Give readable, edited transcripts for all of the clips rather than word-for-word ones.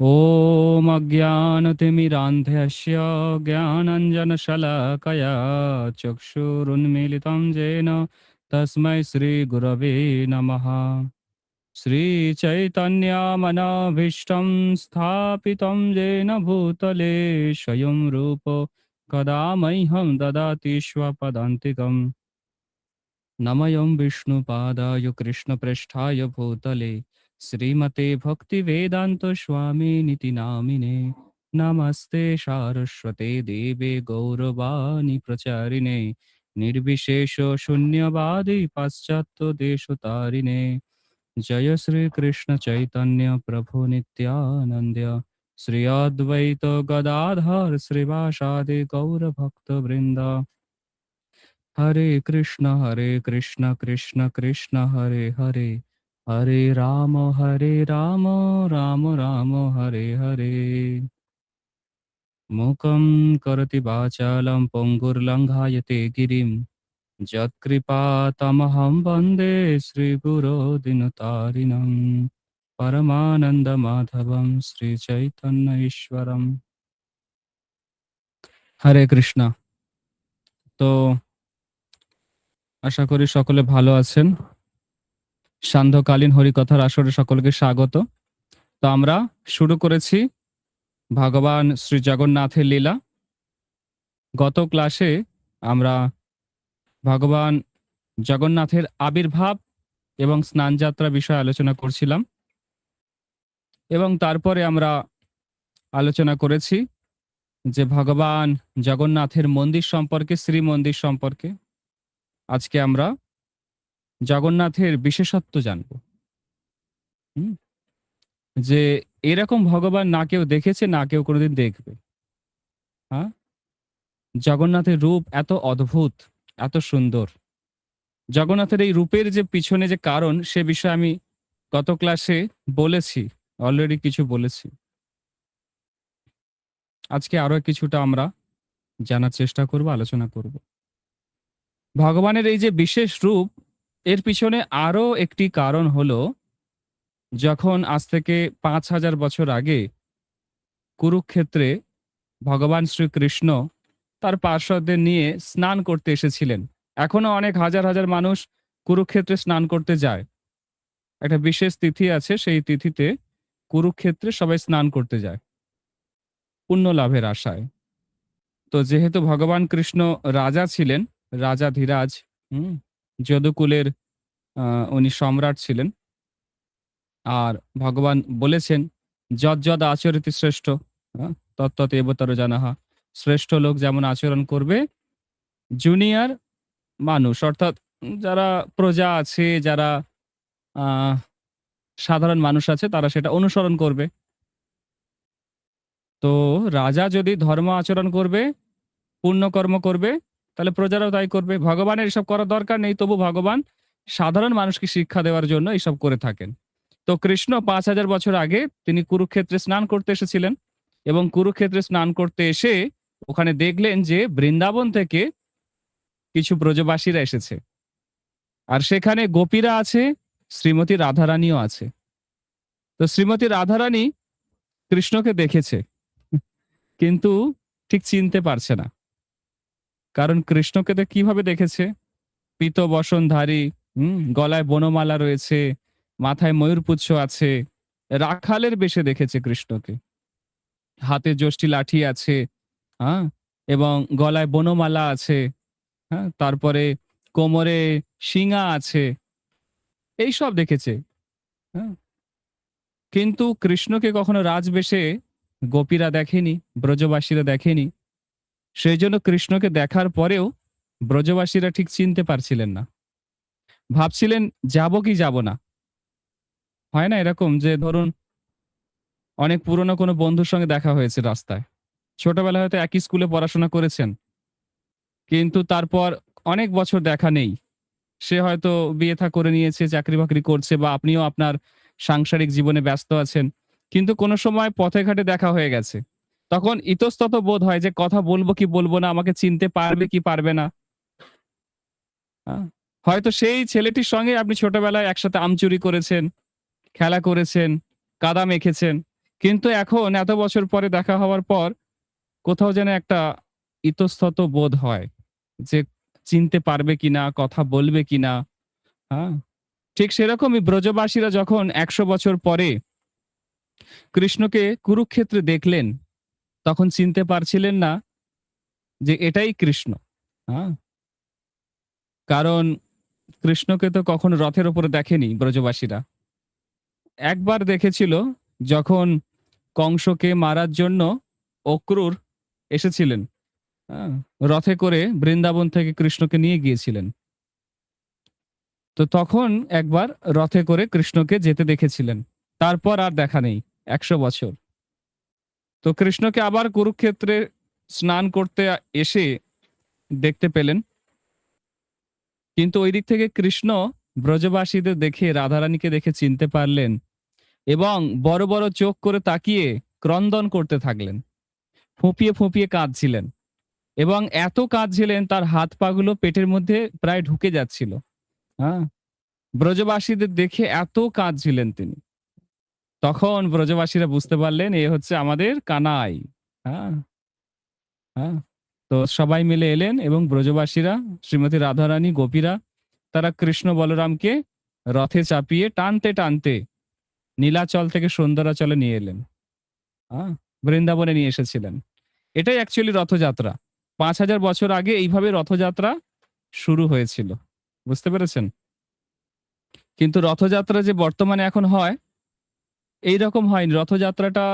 ॐ अज्ञानतिमिरान्धस्य ज्ञानाञ्जनशलाकया चक्षुरुन्मीलितं येन तस्मै श्रीगुरवे नमः। श्रीचैतन्यमनोभीष्टं स्थापितं येन भूतले स्वयं रूप कदा मह्यं ददाति स्वपदान्तिकम्। नमयं विष्णुपादाय कृष्णप्रेष्ठाय भूतले श्रीमते भक्तिवेदान्त स्वामिनिति नामिने। नमस्ते सारस्वते देवे गौरवाणी प्रचारिणे निर्विशेष शून्यवादी पाश्चात्य देशतारिणे। जय श्री कृष्ण चैतन्य प्रभु नित्यानंद श्री अद्वैत गदाधर श्रीवासादि गौर भक्त वृंद। हरे कृष्ण कृष्ण कृष्ण हरे हरे, हरे राम राम राम हरे हरे। मूकं करोति वाचालं पङ्गुर्लङ्घयते गिरिं यत्कृपातमहं वन्दे श्रीगुरो दिनतारिणं परमानन्दमाधवं श्रीचैतन्य ईश्वरम्। हरे कृष्णा। তো আশা করি সকলে ভালো আছেন। সান্ধ্যকালীন হরিকথার আসরে সকলকে স্বাগত। তো আমরা শুরু করেছি ভগবান শ্রী জগন্নাথের লীলা। গত ক্লাসে আমরা ভগবান জগন্নাথের আবির্ভাব এবং স্নানযাত্রা বিষয়ে আলোচনা করছিলাম এবং তারপরে আমরা আলোচনা করেছি যে ভগবান জগন্নাথের মন্দির সম্পর্কে, শ্রীমন্দির সম্পর্কে। আজকে আমরা জগন্নাথের বিশেষত্ব জানব, যে এরকম ভগবান না কেউ দেখেছে, না কেউ কোনোদিন দেখবে। হ্যাঁ, জগন্নাথের রূপ এত অদ্ভুত, এত সুন্দর। জগন্নাথের এই রূপের যে পিছনে যে কারণ, সে বিষয়ে আমি গত ক্লাসে বলেছি, অলরেডি কিছু বলেছি। আজকে আরো কিছুটা আমরা জানার চেষ্টা করব, আলোচনা করব। ভগবানের এই যে বিশেষ রূপ, এর পিছনে আরো একটি কারণ হলো, যখন আজ থেকে ৫,০০০ বছর আগে কুরুক্ষেত্রে ভগবান শ্রীকৃষ্ণ তার পার্শ্বদের নিয়ে স্নান করতে এসেছিলেন। এখনো অনেক হাজার হাজার মানুষ কুরুক্ষেত্রে স্নান করতে যায়। একটা বিশেষ তিথি আছে, সেই তিথিতে কুরুক্ষেত্রে সবাই স্নান করতে যায় পুণ্য লাভের আশায়। তো যেহেতু ভগবান কৃষ্ণ রাজা ছিলেন, রাজা ধীরাজ, যদুকুলের উনি সম্রাট ছিলেন, আর ভগবান বলেছেন যদ যদ আচরিতি শ্রেষ্ঠ তত্ত্বত এবতর জানাহা। শ্রেষ্ঠ লোক যেমন আচরণ করবে, জুনিয়র মানুষ অর্থাৎ যারা প্রজা আছে, যারা সাধারণ মানুষ আছে, তারা সেটা অনুসরণ করবে। তো রাজা যদি ধর্ম আচরণ করবে, পুণ্যকর্ম করবে, তাহলে প্রজারাও তাই করবে। ভগবানের এসব করার দরকার নেই, তবু ভগবান সাধারণ মানুষকে শিক্ষা দেওয়ার জন্য এইসব করে থাকেন। তো কৃষ্ণ ৫,০০০ বছর আগে তিনি কুরুক্ষেত্রে স্নান করতে এসেছিলেন, এবং কুরুক্ষেত্রে স্নান করতে এসে ওখানে দেখলেন যে বৃন্দাবন থেকে কিছু ব্রজবাসীরা এসেছে, আর সেখানে গোপীরা আছে, শ্রীমতী রাধারানীও আছে। তো শ্রীমতী রাধারানী কৃষ্ণকে দেখেছে, কিন্তু ঠিক চিনতে পারছে না। কারণ কৃষ্ণকে তো কিভাবে দেখেছে? পীত বসনধারী, গলায় বনমালা রয়েছে, মাথায় ময়ূরপুচ্ছ আছে, রাখালের বেশে দেখেছে কৃষ্ণকে। হাতে যষ্টি লাঠি আছে, হ্যাঁ, এবং গলায় বনমালা আছে, হ্যাঁ, তারপরে কোমরে শিঙা আছে, এই সব দেখেছে। হ্যাঁ, কিন্তু কৃষ্ণকে কখনো রাজবেশে গোপীরা দেখেনি, ব্রজবাসীরা দেখেনি। সেই জন্য কৃষ্ণকে দেখার পরেও ব্রজবাসীরা ঠিক চিনতে পারছিলেন না, ভাবছিলেন যাব কি যাব না। হয় না এরকম, যে ধরুন অনেক পুরনো কোনো বন্ধুর সঙ্গে দেখা হয়েছে রাস্তায়, ছোটবেলায় হয়তো একই স্কুলে পড়াশোনা করেছেন, কিন্তু তারপর অনেক বছর দেখা নেই। সে হয়তো বিয়ে থা করে নিয়েছে, চাকরি বাকরি করছে, বা আপনিও আপনার সাংসারিক জীবনে ব্যস্ত আছেন, কিন্তু কোনো সময় পথে ঘাটে দেখা হয়ে গেছে। তখন ইতস্তত বোধ হয় যে কথা বলবো কি বলবো না, আমাকে চিনতে পারবে কি পারবে না। হয়তো সেই ছেলেটির সঙ্গে আপনি ছোটবেলায় একসাথে আম চুরি করেছেন, খেলা করেছেন, কাদা মেখেছেন, কিন্তু এখন এত বছর পরে দেখা হওয়ার পর কোথাও যেন একটা ইতস্তত বোধ হয় যে চিনতে পারবে কিনা, কথা বলবে কিনা। হ্যাঁ? ঠিক সেরকমই ব্রজবাসীরা যখন ১০০ বছর পরে কৃষ্ণকে কুরুক্ষেত্রে দেখলেন, তখন চিনতে পারছিলেন না যে এটাই কৃষ্ণ। হ্যাঁ? কারণ কৃষ্ণকে তো কখনো রথের উপরে দেখেনি ব্রজবাসীরা। একবার দেখেছিল যখন কংসকে মারার জন্য অক্রূর এসেছিলেন। হ্যাঁ? রথে করে বৃন্দাবন থেকে কৃষ্ণকে নিয়ে গিয়েছিলেন। তো তখন একবার রথে করে কৃষ্ণকে যেতে দেখেছিলেন। তারপর আর দেখা নেই ১০০ বছর। তো কৃষ্ণকে আবার কুরুক্ষেত্রে স্নান করতে এসে দেখতে পেলেন। কিন্তু ওই দিক থেকে কৃষ্ণ ব্রজবাসীদের দেখে, রাধারানীকে দেখে চিনতে পারলেন এবং বড় বড় চোখ করে তাকিয়ে ক্রন্দন করতে থাকলেন। ফুঁপিয়ে ফুঁপিয়ে কাঁদছিলেন এবং এত কাঁদছিলেন তার হাত পাগুলো পেটের মধ্যে প্রায় ঢুকে যাচ্ছিল। হ্যাঁ? ব্রজবাসীদের দেখে এত কাঁদছিলেন তিনি। তখন ব্রজবাসীরা বুঝতে পারলেন এ হচ্ছে আমাদের কানাই। হ্যাঁ, হ্যাঁ। তো সবাই মিলে এলেন এবং ব্রজবাসীরা, শ্রীমতী রাধারানী, গোপীরা তারা কৃষ্ণ বলরামকে রথে চাপিয়ে টানতে টানতে নীলাচল থেকে সুন্দরাচলে নিয়ে এলেন। হ্যাঁ, বৃন্দাবনে নিয়ে এসেছিলেন। এটাই অ্যাকচুয়ালি রথযাত্রা। ৫,০০০ বছর আগে এইভাবে রথযাত্রা শুরু হয়েছিল। বুঝতে পেরেছেন? কিন্তু রথযাত্রা যে বর্তমানে এখন হয় এইরকম হয়নি। রথযাত্রাটা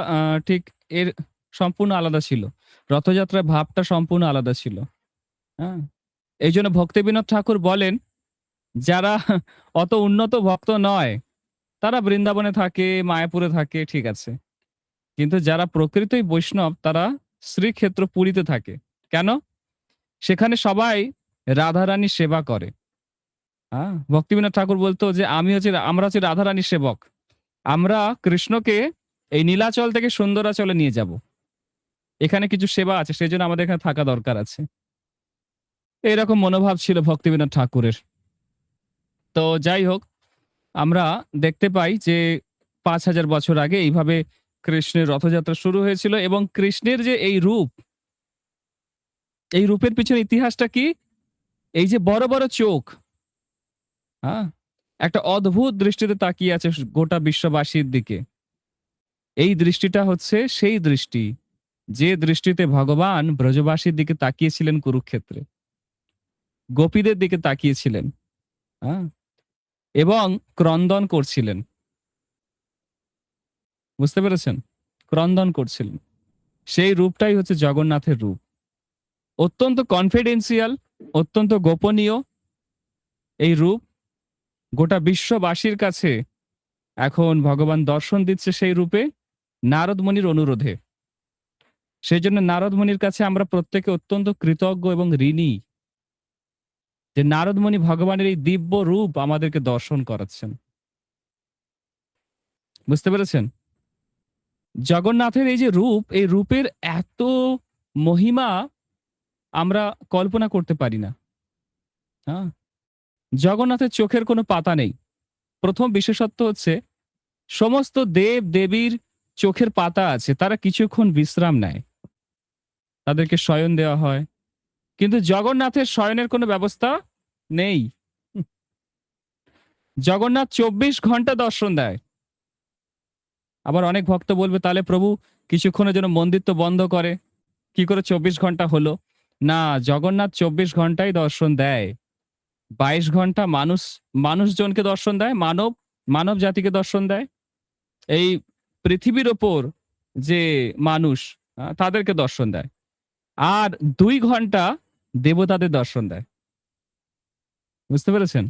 ঠিক এর সম্পূর্ণ আলাদা ছিল। রথযাত্রার ভাবটা সম্পূর্ণ আলাদা ছিল। হ্যাঁ? এইজন্য ভক্তিবিনোদ ঠাকুর বলেন, যারা অত উন্নত ভক্ত নয়, তারা বৃন্দাবনে থাকে, মায়াপুরে থাকে, ঠিক আছে। কিন্তু যারা প্রকৃতই বৈষ্ণব তারা শ্রীক্ষেত্র পুরীতে থাকে। কেন? সেখানে সবাই রাধারানীর সেবা করে। ভক্তিবিনোদ ঠাকুর বলতো যে আমরা হচ্ছি রাধারানীর সেবক। আমরা কৃষ্ণকে এই নীলাচল থেকে সুন্দরাচলে নিয়ে যাব। এখানে কিছু সেবা আছে, সেজন্য আমাদের এখানে থাকা দরকার আছে। এরকম মনোভাব ছিল ভক্তিবিনোদ ঠাকুরের। তো যাই হোক, আমরা দেখতে পাই যে ৫,০০০ বছর আগে এইভাবে কৃষ্ণের রথযাত্রা শুরু হয়েছিল এবং কৃষ্ণের যে এই রূপ, এই রূপের পিছনে ইতিহাসটা কি? এই যে বড় বড় চোখ, হ্যাঁ? একটা অদ্ভুত দৃষ্টিতে তাকিয়ে আছে গোটা বিশ্ববাসীর দিকে। এই দৃষ্টিটা হচ্ছে সেই দৃষ্টি, যে দৃষ্টিতে ভগবান ব্রজবাসীর দিকে তাকিয়েছিলেন কুরুক্ষেত্রে। গোপীদের দিকে তাকিয়েছিলেন। হ্যাঁ? এবং ক্রন্দন করছিলেন। বুঝতে পেরেছেন? ক্রন্দন করছিলেন। সেই রূপটাই হচ্ছে জগন্নাথের রূপ। অত্যন্ত কনফিডেন্সিয়াল, অত্যন্ত গোপনীয় এই রূপ গোটা বিশ্ববাসীর কাছে এখন ভগবান দর্শন দিচ্ছে সেই রূপে নারদ মুনির অনুরোধে। সেজন্য নারদ মুনির কাছে আমরা প্রত্যেকে অত্যন্ত কৃতজ্ঞ এবং ঋণী যে নারদ মুনি ভগবানের এই দিব্য রূপ আমাদেরকে দর্শন করাচ্ছেন। বুঝতে পেরেছেন? জগন্নাথের এই যে রূপ, এই রূপের এত মহিমা আমরা কল্পনা করতে পারি না। হ্যাঁ? জগন্নাথের চোখের কোনো পাতা নেই। প্রথম বিশেষত্ব হচ্ছে সমস্ত দেব দেবীর চোখের পাতা আছে, তারা কিছুক্ষণ বিশ্রাম নেয়, তাদেরকে শয়ন দেওয়া হয়। কিন্তু জগন্নাথের শয়নের কোনো ব্যবস্থা নেই। জগন্নাথ ২৪ ঘন্টা দর্শন দেয়। আবার অনেক ভক্ত বলবে তাহলে প্রভু কিছুক্ষণের জন্য মন্দির তো বন্ধ করে, কি করে ২৪ ঘন্টা হলো? না, জগন্নাথ ২৪ ঘন্টাই দর্শন দেয়। ২২ ঘন্টা মানুষজনকে দর্শন দেয়, মানব জাতিকে দর্শন দেয়। এই পৃথিবীর ওপর যে মানুষ তাদেরকে দর্শন দেয়। আর ২ ঘন্টা দেবতাদের দর্শন দেয়। বুঝতে পেরেছেন?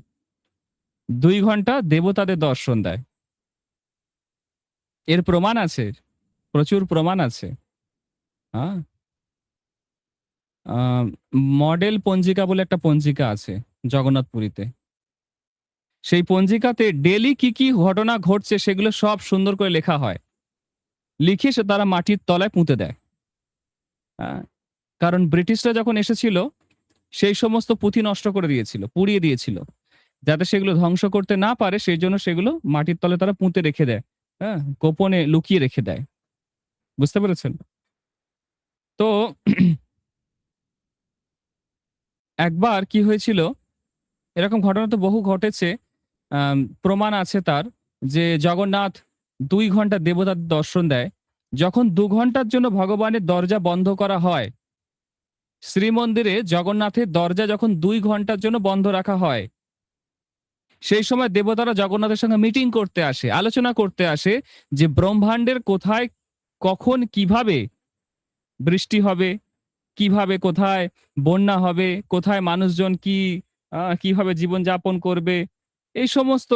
২ ঘন্টা দেবতাদের দর্শন দেয়। এর প্রমাণ আছে, প্রচুর প্রমাণ আছে। হ্যাঁ? আ মডেল পঞ্জিকা বলে একটা পঞ্জিকা আছে জগন্নাথপুরীতে। সেই পঞ্জিকাতে ডেইলি কি, কি ঘটনা ঘটছে সেগুলো সব সুন্দর করে লেখা হয়। লিখে তারা মাটির তলায় পুঁতে দেয়। হ্যাঁ? কারণ ব্রিটিশরা যখন এসেছিল সেই সমস্ত পুঁথি নষ্ট করে দিয়েছিল, পুড়িয়ে দিয়েছিল। যাতে সেগুলো ধ্বংস করতে না পারে সেইজন্য সেগুলো মাটির তলে তারা পুঁতে রেখে দেয়। হ্যাঁ? গোপনে লুকিয়ে রেখে দেয়। বুঝতে পেরেছেন? তো একবার কি হয়েছিল, এরকম ঘটনা তো বহু ঘটেছে। প্রমাণ আছে তার যে জগন্নাথ ২ ঘন্টা দেবতাদের দর্শন দেয়। যখন ২ ঘন্টার জন্য ভগবানের দরজা বন্ধ করা হয়, শ্রীমন্দিরে জগন্নাথের দরজা যখন ২ ঘন্টার জন্য বন্ধ রাখা হয়, সেই সময় দেবতারা জগন্নাথের সঙ্গে মিটিং করতে আসে, আলোচনা করতে আসে যে ব্রহ্মাণ্ডের কোথায়, কখন, কিভাবে বৃষ্টি হবে, কিভাবে কোথায় বন্যা হবে, কোথায় মানুষজন কিভাবে জীবনযাপন করবে। এই সমস্ত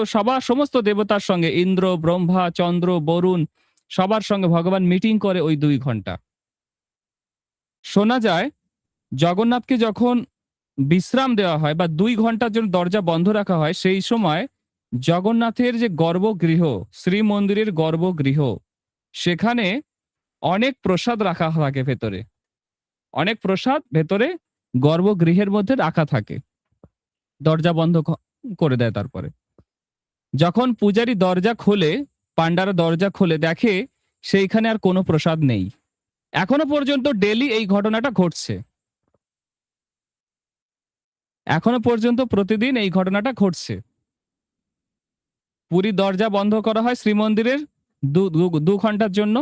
সমস্ত দেবতার সঙ্গে ইন্দ্র, ব্রহ্মা, চন্দ্র, বরুণ সবার সঙ্গে ভগবান মিটিং করে ওই ২ ঘন্টা। শোনা যায় জগন্নাথকে যখন বিশ্রাম দেওয়া হয় বা ২ ঘন্টার জন্য দরজা বন্ধ রাখা হয়, সেই সময় জগন্নাথের যে গর্ভগৃহ, শ্রীমন্দিরের গর্ভগৃহ, সেখানে অনেক প্রসাদ রাখা থাকে ভেতরে। অনেক প্রসাদ ভেতরে গর্ভগৃহের মধ্যে রাখা থাকে। দরজা বন্ধ করে দেয় তারপরে। যখন পূজারী দরজা খোলে, পান্ডারা দরজা খোলে, দেখে সেইখানে আর কোনো প্রসাদ নেই। এখনো পর্যন্ত ডেইলি এই ঘটনাটা ঘটছে। এখনো পর্যন্ত প্রতিদিন এই ঘটনাটা ঘটছে। পুরীর দরজা বন্ধ করা হয় শ্রীমন্দিরের ২ ঘন্টার জন্য।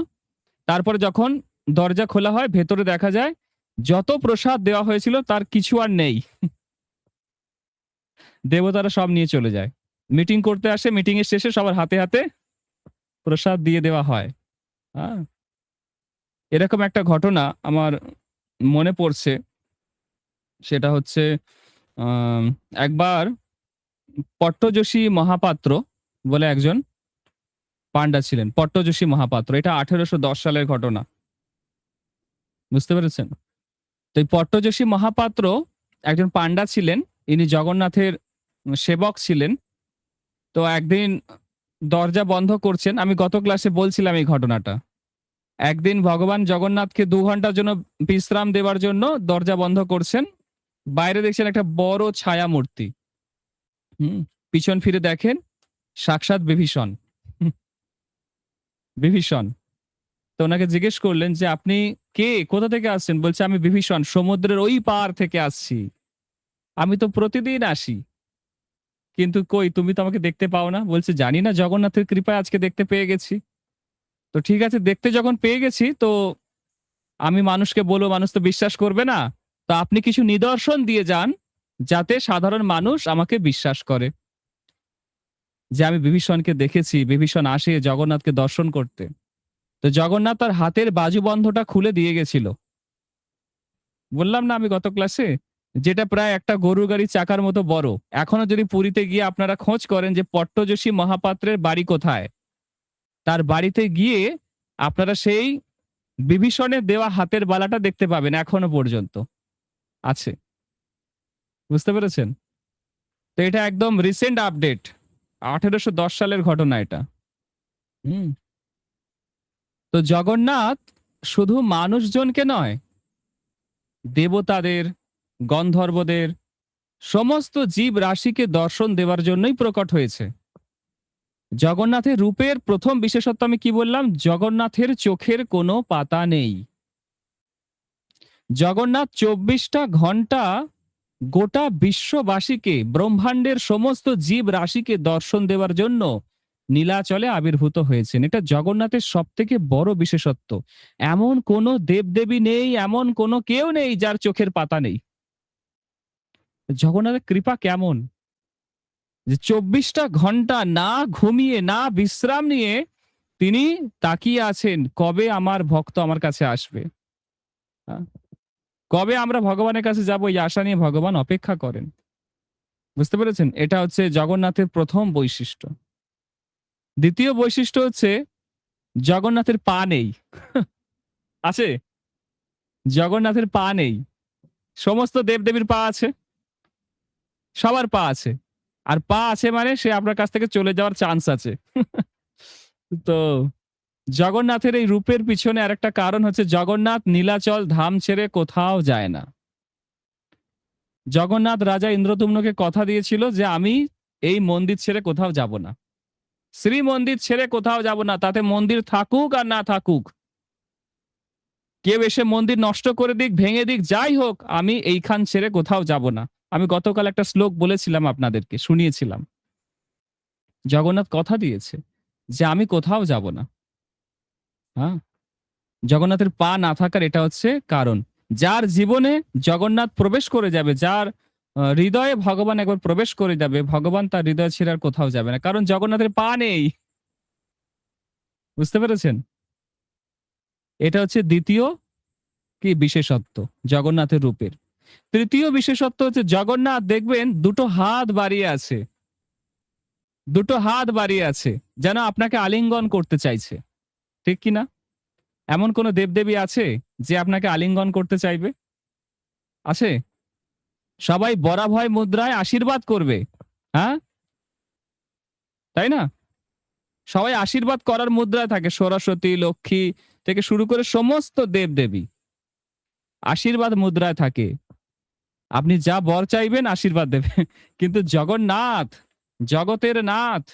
তারপরে যখন দরজা খোলা হয়, ভেতরে দেখা যায় যত প্রসাদ দেওয়া হয়েছিল তার কিছু আর নেই। দেবতারা সব নিয়ে চলে যায়। মিটিং করতে আসে, মিটিং এর শেষে সবার হাতে, হাতে প্রসাদ দিয়ে দেওয়া হয়। আ এরকম একটা ঘটনা আমার মনে পড়ছে। সেটা হচ্ছে আম একবার পট্টযশী মহাপাত্র বলে একজন পান্ডা ছিলেন। পট্টযশী মহাপাত্র। এটা ১৮১০ সালের ঘটনা। বুঝতে পেরেছেন? তো এই পট্টযশী মহাপাত্র একজন পান্ডা ছিলেন। ইনি জগন্নাথের সেবক ছিলেন। তো একদিন দরজা বন্ধ করছেন। আমি গত ক্লাসে বলছিলাম এই ঘটনাটা। একদিন ভগবান জগন্নাথকে ২ ঘন্টার জন্য বিশ্রাম দেবার জন্য দরজা বন্ধ করছেন। বাইরে দেখছেন একটা বড় ছায়া মূর্তি। হুম? পিছন ফিরে দেখেন সাক্ষাৎ বিভীষণ। হুম, বিভীষণ। তো উনাকে জিজ্ঞেস করলেন যে, "আপনি কে? কোথা থেকে আসছেন?" বলছে, "আমি বিভীষণ। সমুদ্রের ওই পার থেকে আসছি। আমি তো প্রতিদিন আসি। কিন্তু কই তুমি তো আমাকে দেখতে পাও না?" বলছে, "জানি না, জগন্নাথের কৃপায় আজকে দেখতে পেয়ে গেছি।" তো ঠিক আছে, দেখতে যখন পেয়ে গেছি তো আমি মানুষকে বলব, মানুষ তো বিশ্বাস করবে না। তো আপনি কিছু নিদর্শন দিয়ে যান যাতে সাধারণ মানুষ আমাকে বিশ্বাস করে যে আমি বিভীষণকে দেখেছি। বিভীষণ আসে জগন্নাথকে দর্শন করতে। তো জগন্নাথ তার হাতের বাজুবন্ধটা খুলে দিয়ে গেছিল। বললাম না আমি গত ক্লাসে? যেটা প্রায় একটা গরুর গাড়ির চাকার মতো বড়। এখনো যদি পুরীতে গিয়ে আপনারা খোঁজ করেন যে পট্টযশী মহাপাত্রের বাড়ি কোথায়? তার বাড়িতে গিয়ে আপনারা সেই বিভীষণের দেওয়া হাতের বালাটা দেখতে পাবেন এখনো পর্যন্ত আছে। বুঝতে পেরেছেন? তো এটা একদম রিসেন্ট আপডেট। ১৮১০ সালের ঘটনা এটা। হুম? তো জগন্নাথ শুধু মানুষজনকে নয়, দেবতাদের, গন্ধর্বদের, সমস্ত জীব রাশিকে দর্শন দেওয়ার জন্যই প্রকট হয়েছে। জগন্নাথের রূপের ১ম বিশেষত্ব আমি কি বললাম? জগন্নাথের চোখের কোনো পাতা নেই। জগন্নাথ ২৪ টা ঘন্টা গোটা বিশ্ববাসীকে, ব্রহ্মাণ্ডের সমস্ত জীব রাশিকে দর্শন দেওয়ার জন্য নীলাচলে আবির্ভূত হয়েছেন। এটা জগন্নাথের সবথেকে বড় বিশেষত্ব। এমন কোন দেবদেবী নেই, এমন কোন কেউ নেই যার চোখের পাতা নেই। জগন্নাথের কৃপা কেমন? যে ২৪ টা ঘন্টা না ঘুমিয়ে, না বিশ্রাম নিয়ে তিনি তাকিয়ে আছেন কবে আমার ভক্ত আমার কাছে আসবে। আ কবে আমরা ভগবানের কাছে যাব এই আশা নিয়ে ভগবান অপেক্ষা করেন। বুঝতে পেরেছেন? এটা হচ্ছে জগন্নাথের ১ম বৈশিষ্ট্য। ২য় বৈশিষ্ট্য হচ্ছে জগন্নাথের পা নেই। আছে? জগন্নাথের পা নেই। সমস্ত দেবদেবীর পা আছে। সবার পা আছে। আর পা আছে মানে সে আপনার কাছ থেকে চলে যাওয়ার চান্স আছে। তো জগন্নাথের এই রূপের পিছনে আরেকটা কারণ হচ্ছে জগন্নাথ নীলাচল ধাম ছেড়ে কোথাও যায় না। জগন্নাথ রাজা ইন্দ্রদ্যুম্নকে কথা দিয়েছিল যে আমি এই মন্দির ছেড়ে কোথাও যাব না। শ্রীমন্দির ছেড়ে কোথাও যাব না। তাতে মন্দির থাকুক আর না থাকুক। কেউ এসে মন্দির নষ্ট করে দিক, ভেঙে দিক, যাই হোক, আমি এইখান ছেড়ে কোথাও যাব না। আমি গতকাল একটা শ্লোক বলেছিলাম আপনাদেরকে, শুনিয়েছিলাম। জগন্নাথ কথা দিয়েছে যে আমি কোথাও যাব না। হ্যাঁ, জগন্নাথের পা না থাকার এটা হচ্ছে কারণ। যার জীবনে জগন্নাথ প্রবেশ করে যাবে, যার হৃদয়ে ভগবান একবার প্রবেশ করে যাবে, ভগবান তার হৃদয় ছেড়ে আর কোথাও যাবে না, কারণ জগন্নাথের পা নেই। বুঝতে পেরেছেন? এটা হচ্ছে দ্বিতীয় কি বিশেষত্ব জগন্নাথের রূপের। তৃতীয় বিশেষত্ব হচ্ছে জগন্নাথ দেখবেন দুটো হাত বাড়িয়ে আছে, দুটো হাত বাড়িয়ে আছে, যেন আপনাকে আলিঙ্গন করতে চাইছে। ঠিক কি না? এমন কোন দেবদেবী আছে যে আপনাকে আলিঙ্গন করতে চাইবে? আছে? সবাই বরাভয় মুদ্রায় আশীর্বাদ করবে। হ্যাঁ, তাই না? সবাই আশীর্বাদ করার মুদ্রায় থাকে, সরস্বতী, লক্ষ্মী থেকে শুরু করে সমস্ত দেবদেবী আশীর্বাদ মুদ্রায় থাকে। আপনি যা বর চাইবেন আশীর্বাদ দেবে। কিন্তু জগন্নাথ, জগতের নাথ,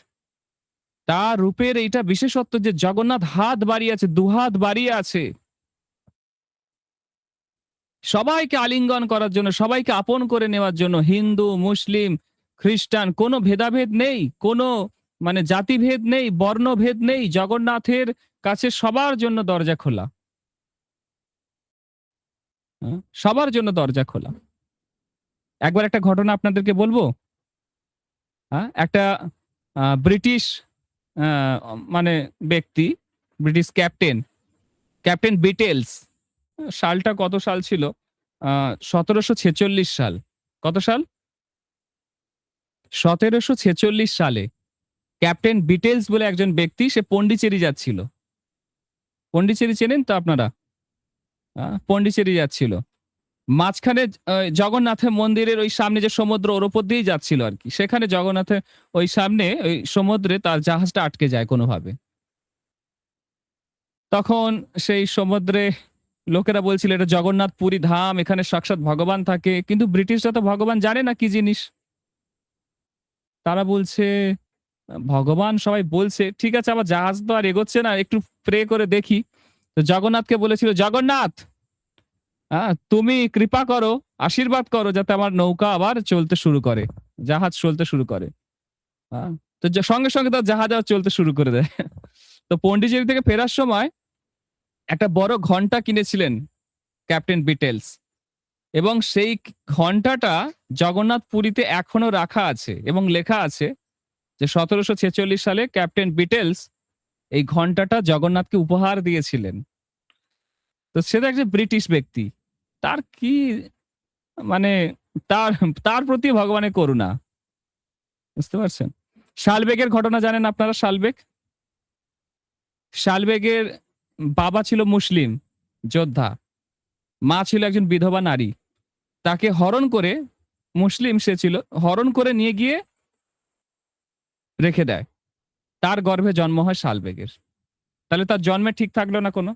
তার রূপের এইটা বিশেষত্ব যে জগন্নাথ হাত বাড়িয়ে আছে, দুহাত বাড়িয়ে আছে সবাইকে আলিঙ্গন করার জন্য, সবাইকে আপন করে নেওয়ার জন্য। হিন্দু, মুসলিম, খ্রিস্টান, কোনো ভেদাভেদ নেই, কোনো মানে জাতিভেদ নেই, বর্ণভেদ নেই। জগন্নাথের কাছে সবার জন্য দরজা খোলা। সবার জন্য দরজা খোলা। একবার একটা ঘটনা আপনাদেরকে বলবো। একটা ব্রিটিশ মানে ব্যক্তি, ব্রিটিশ ক্যাপ্টেন, ক্যাপ্টেন বিটেলস। সালটা কত সাল ছিল? 1746 সাল। কত সাল? 1746 সালে ক্যাপ্টেন বিটেলস বলে একজন ব্যক্তি, সে পন্ডিচেরি যাচ্ছিল। পন্ডিচেরি চেনেন তো আপনারা? পন্ডিচেরি যাচ্ছিল। মাঝখানে জগন্নাথের মন্দিরের ওই সামনে যে সমুদ্র, ওর উপর দিয়েই যাচ্ছিল আর কি। সেখানে জগন্নাথের ওই সামনে ওই সমুদ্রে তার জাহাজটা আটকে যায় কোনোভাবে। তখন সেই সমুদ্রে লোকেরা বলছিল এটা জগন্নাথ পুরী ধাম, এখানে সাক্ষাৎ ভগবান থাকে। কিন্তু ব্রিটিশরা তো ভগবান জানে না কি জিনিস। তারা বলছে ভগবান, সবাই বলছে ঠিক আছে, আবার জাহাজ তো আর এগোচ্ছে না, একটু প্রে করে দেখি। তো জগন্নাথকে বলেছিল, জগন্নাথ তুমি কৃপা করো, আশীর্বাদ করো যাতে আমার নৌকা আবার চলতে শুরু করে, জাহাজ চলতে শুরু করে। তো সঙ্গে সঙ্গে তার জাহাজ আবার চলতে শুরু করে দেয়। তো পন্ডিচেরি থেকে ফেরার সময় একটা বড় ঘন্টা কিনেছিলেন ক্যাপ্টেন বিটেলস, এবং সেই ঘন্টাটা জগন্নাথ পুরীতে এখনো রাখা আছে এবং লেখা আছে যে 1746 সালে ক্যাপ্টেন বিটেলস এই ঘন্টাটা জগন্নাথকে উপহার দিয়েছিলেন। তো সেটা একজন ব্রিটিশ ব্যক্তি, তার কি মানে তার তার প্রতি ভগবানের করুণা। বুঝতে পারছেন? শালবেগের ঘটনা জানেন আপনারা? শালবেগ, শালবেগের বাবা ছিল মুসলিম যোদ্ধা, মা ছিল একজন বিধবা নারী। তাকে হরণ করে, মুসলিম সে ছিল, হরণ করে নিয়ে গিয়ে রেখে দেয়। তার গর্ভে জন্ম হয় শালবেগের। তাহলে তার জন্মে ঠিক থাকলো না কোনো,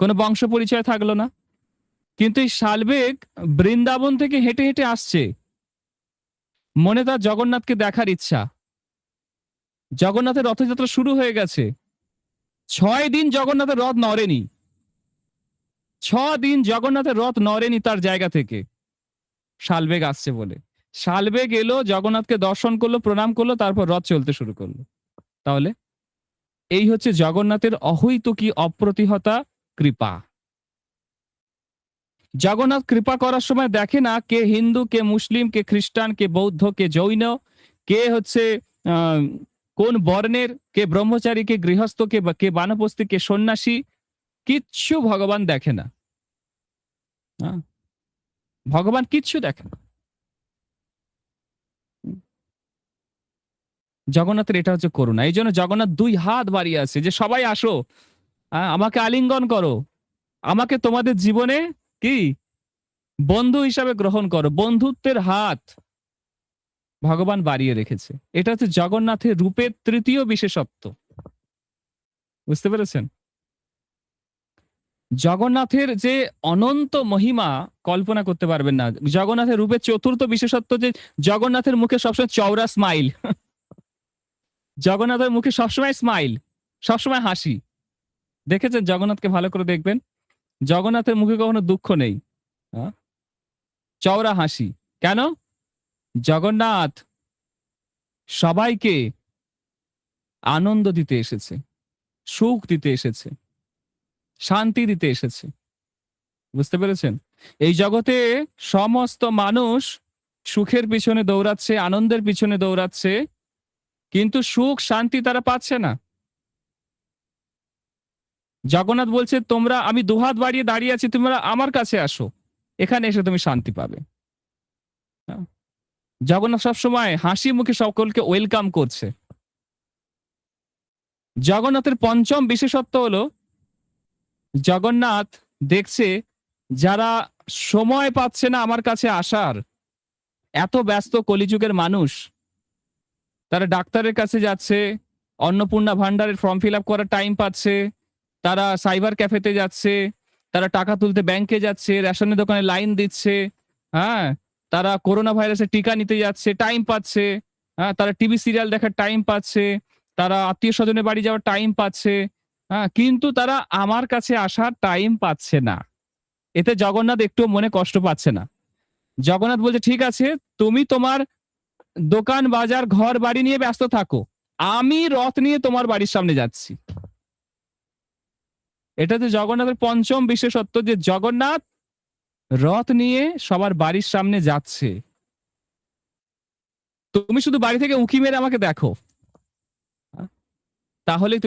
কোনো বংশ পরিচয় থাকলো না। কিন্তু এই শালবেগ বৃন্দাবন থেকে হেঁটে হেঁটে আসছে, মনে তার জগন্নাথকে দেখার ইচ্ছা। জগন্নাথের রথযাত্রা শুরু হয়ে গেছে, 6 দিন জগন্নাথের রথ নড়েনি, 6 দিন জগন্নাথের রথ নড়েনি তার জায়গা থেকে। শালবেগ আসছে বলে, শালবেগ এলো, জগন্নাথকে দর্শন করলো, প্রণাম করলো, তারপর রথ চলতে শুরু করলো। তাহলে এই হচ্ছে জগন্নাথের অহৈতুকী অপ্রতিহতা কৃপা। জগন্নাথ কৃপা করার সময় দেখে না কে হিন্দু, কে মুসলিম, কে খ্রিস্টান, কে বৌদ্ধ, কে জৈন, কে হচ্ছে কোন বর্ণের, কে ব্রহ্মচারী, কে গৃহস্থ, কে বানপ্রস্থী, কে সন্ন্যাসী, কিচ্ছু ভগবান দেখে না। ভগবান কিচ্ছু দেখে না। জগন্নাথের এটা হচ্ছে করুণা। এই জন্য জগন্নাথ 2 হাত বাড়িয়ে আছে যে সবাই আসো, আমাকে আলিঙ্গন করো, আমাকে তোমাদের জীবনে কি বন্ধু হিসাবে গ্রহণ করো। বন্ধুত্বের হাত ভগবান বাড়িয়ে রেখেছে। এটা হচ্ছে জগন্নাথের রূপের তৃতীয় বিশেষত্ব। বুঝতে পেরেছেন? জগন্নাথের যে অনন্ত মহিমা কল্পনা করতে পারবেন না। জগন্নাথের রূপের চতুর্থ বিশেষত্ব যে জগন্নাথের মুখে সবসময় চওড়া স্মাইল। জগন্নাথের মুখে সবসময় স্মাইল, সবসময় হাসি। দেখেছেন জগন্নাথকে ভালো করে দেখবেন, জগন্নাথের মুখে কখনো দুঃখ নেই, চওড়া হাসি। কেন? জগন্নাথ সবাইকে আনন্দ দিতে এসেছে, সুখ দিতে এসেছে, শান্তি দিতে এসেছে। বুঝতে পেরেছেন? এই জগতে সমস্ত মানুষ সুখের পিছনে দৌড়াচ্ছে, আনন্দের পিছনে দৌড়াচ্ছে, কিন্তু সুখ শান্তি তারা পাচ্ছে না। জগন্নাথ বলছে, তোমরা, আমি দুহাত বাড়িয়ে দাঁড়িয়ে আছি, তোমরা আমার কাছে আসো, এখানে এসে তুমি শান্তি পাবে। জগন্নাথ সবসময় হাসি মুখে সকলকে ওয়েলকাম করছে। জগন্নাথের পঞ্চম বিশেষত্ব হলো, জগন্নাথ দেখছে যারা সময় পাচ্ছে না আমার কাছে আসার, এত ব্যস্ত কলিযুগের মানুষ, তারা ডাক্তারের কাছে যাচ্ছে, অন্নপূর্ণা ভান্ডারের ফর্ম ফিল আপ করার টাইম পাচ্ছে, তারা সাইবার ক্যাফেতে যাচ্ছে, তারা টাকা তুলতে ব্যাংকে যাচ্ছে, রেশনের দোকানে লাইন দিচ্ছে, হ্যাঁ, তারা করোনা ভাইরাসের টিকা নিতে যাচ্ছে, টাইম পাচ্ছে, হ্যাঁ, তারা টিভি সিরিয়াল দেখার টাইম পাচ্ছে, তারা আত্মীয় স্বজনের বাড়ি যাওয়ার টাইম পাচ্ছে, হ্যাঁ, কিন্তু তারা আমার কাছে আসার টাইম পাচ্ছে না। এতে জগন্নাথ একটু মনে কষ্ট পাচ্ছে না। জগন্নাথ বলছে, ঠিক আছে, তুমি তোমার দোকান বাজার ঘর বাড়ি নিয়ে ব্যস্ত থাকো, আমি রথ নিয়ে তোমার বাড়ির সামনে যাচ্ছি। এটা যে জগন্নাথের পঞ্চম বিশেষত্ব, যে জগন্নাথ রথ নিয়ে সবার বাড়ির সামনে যাচ্ছে। তুমি শুধু বাড়ি থেকে উঁকি মেরে আমাকে দেখো, তাহলেই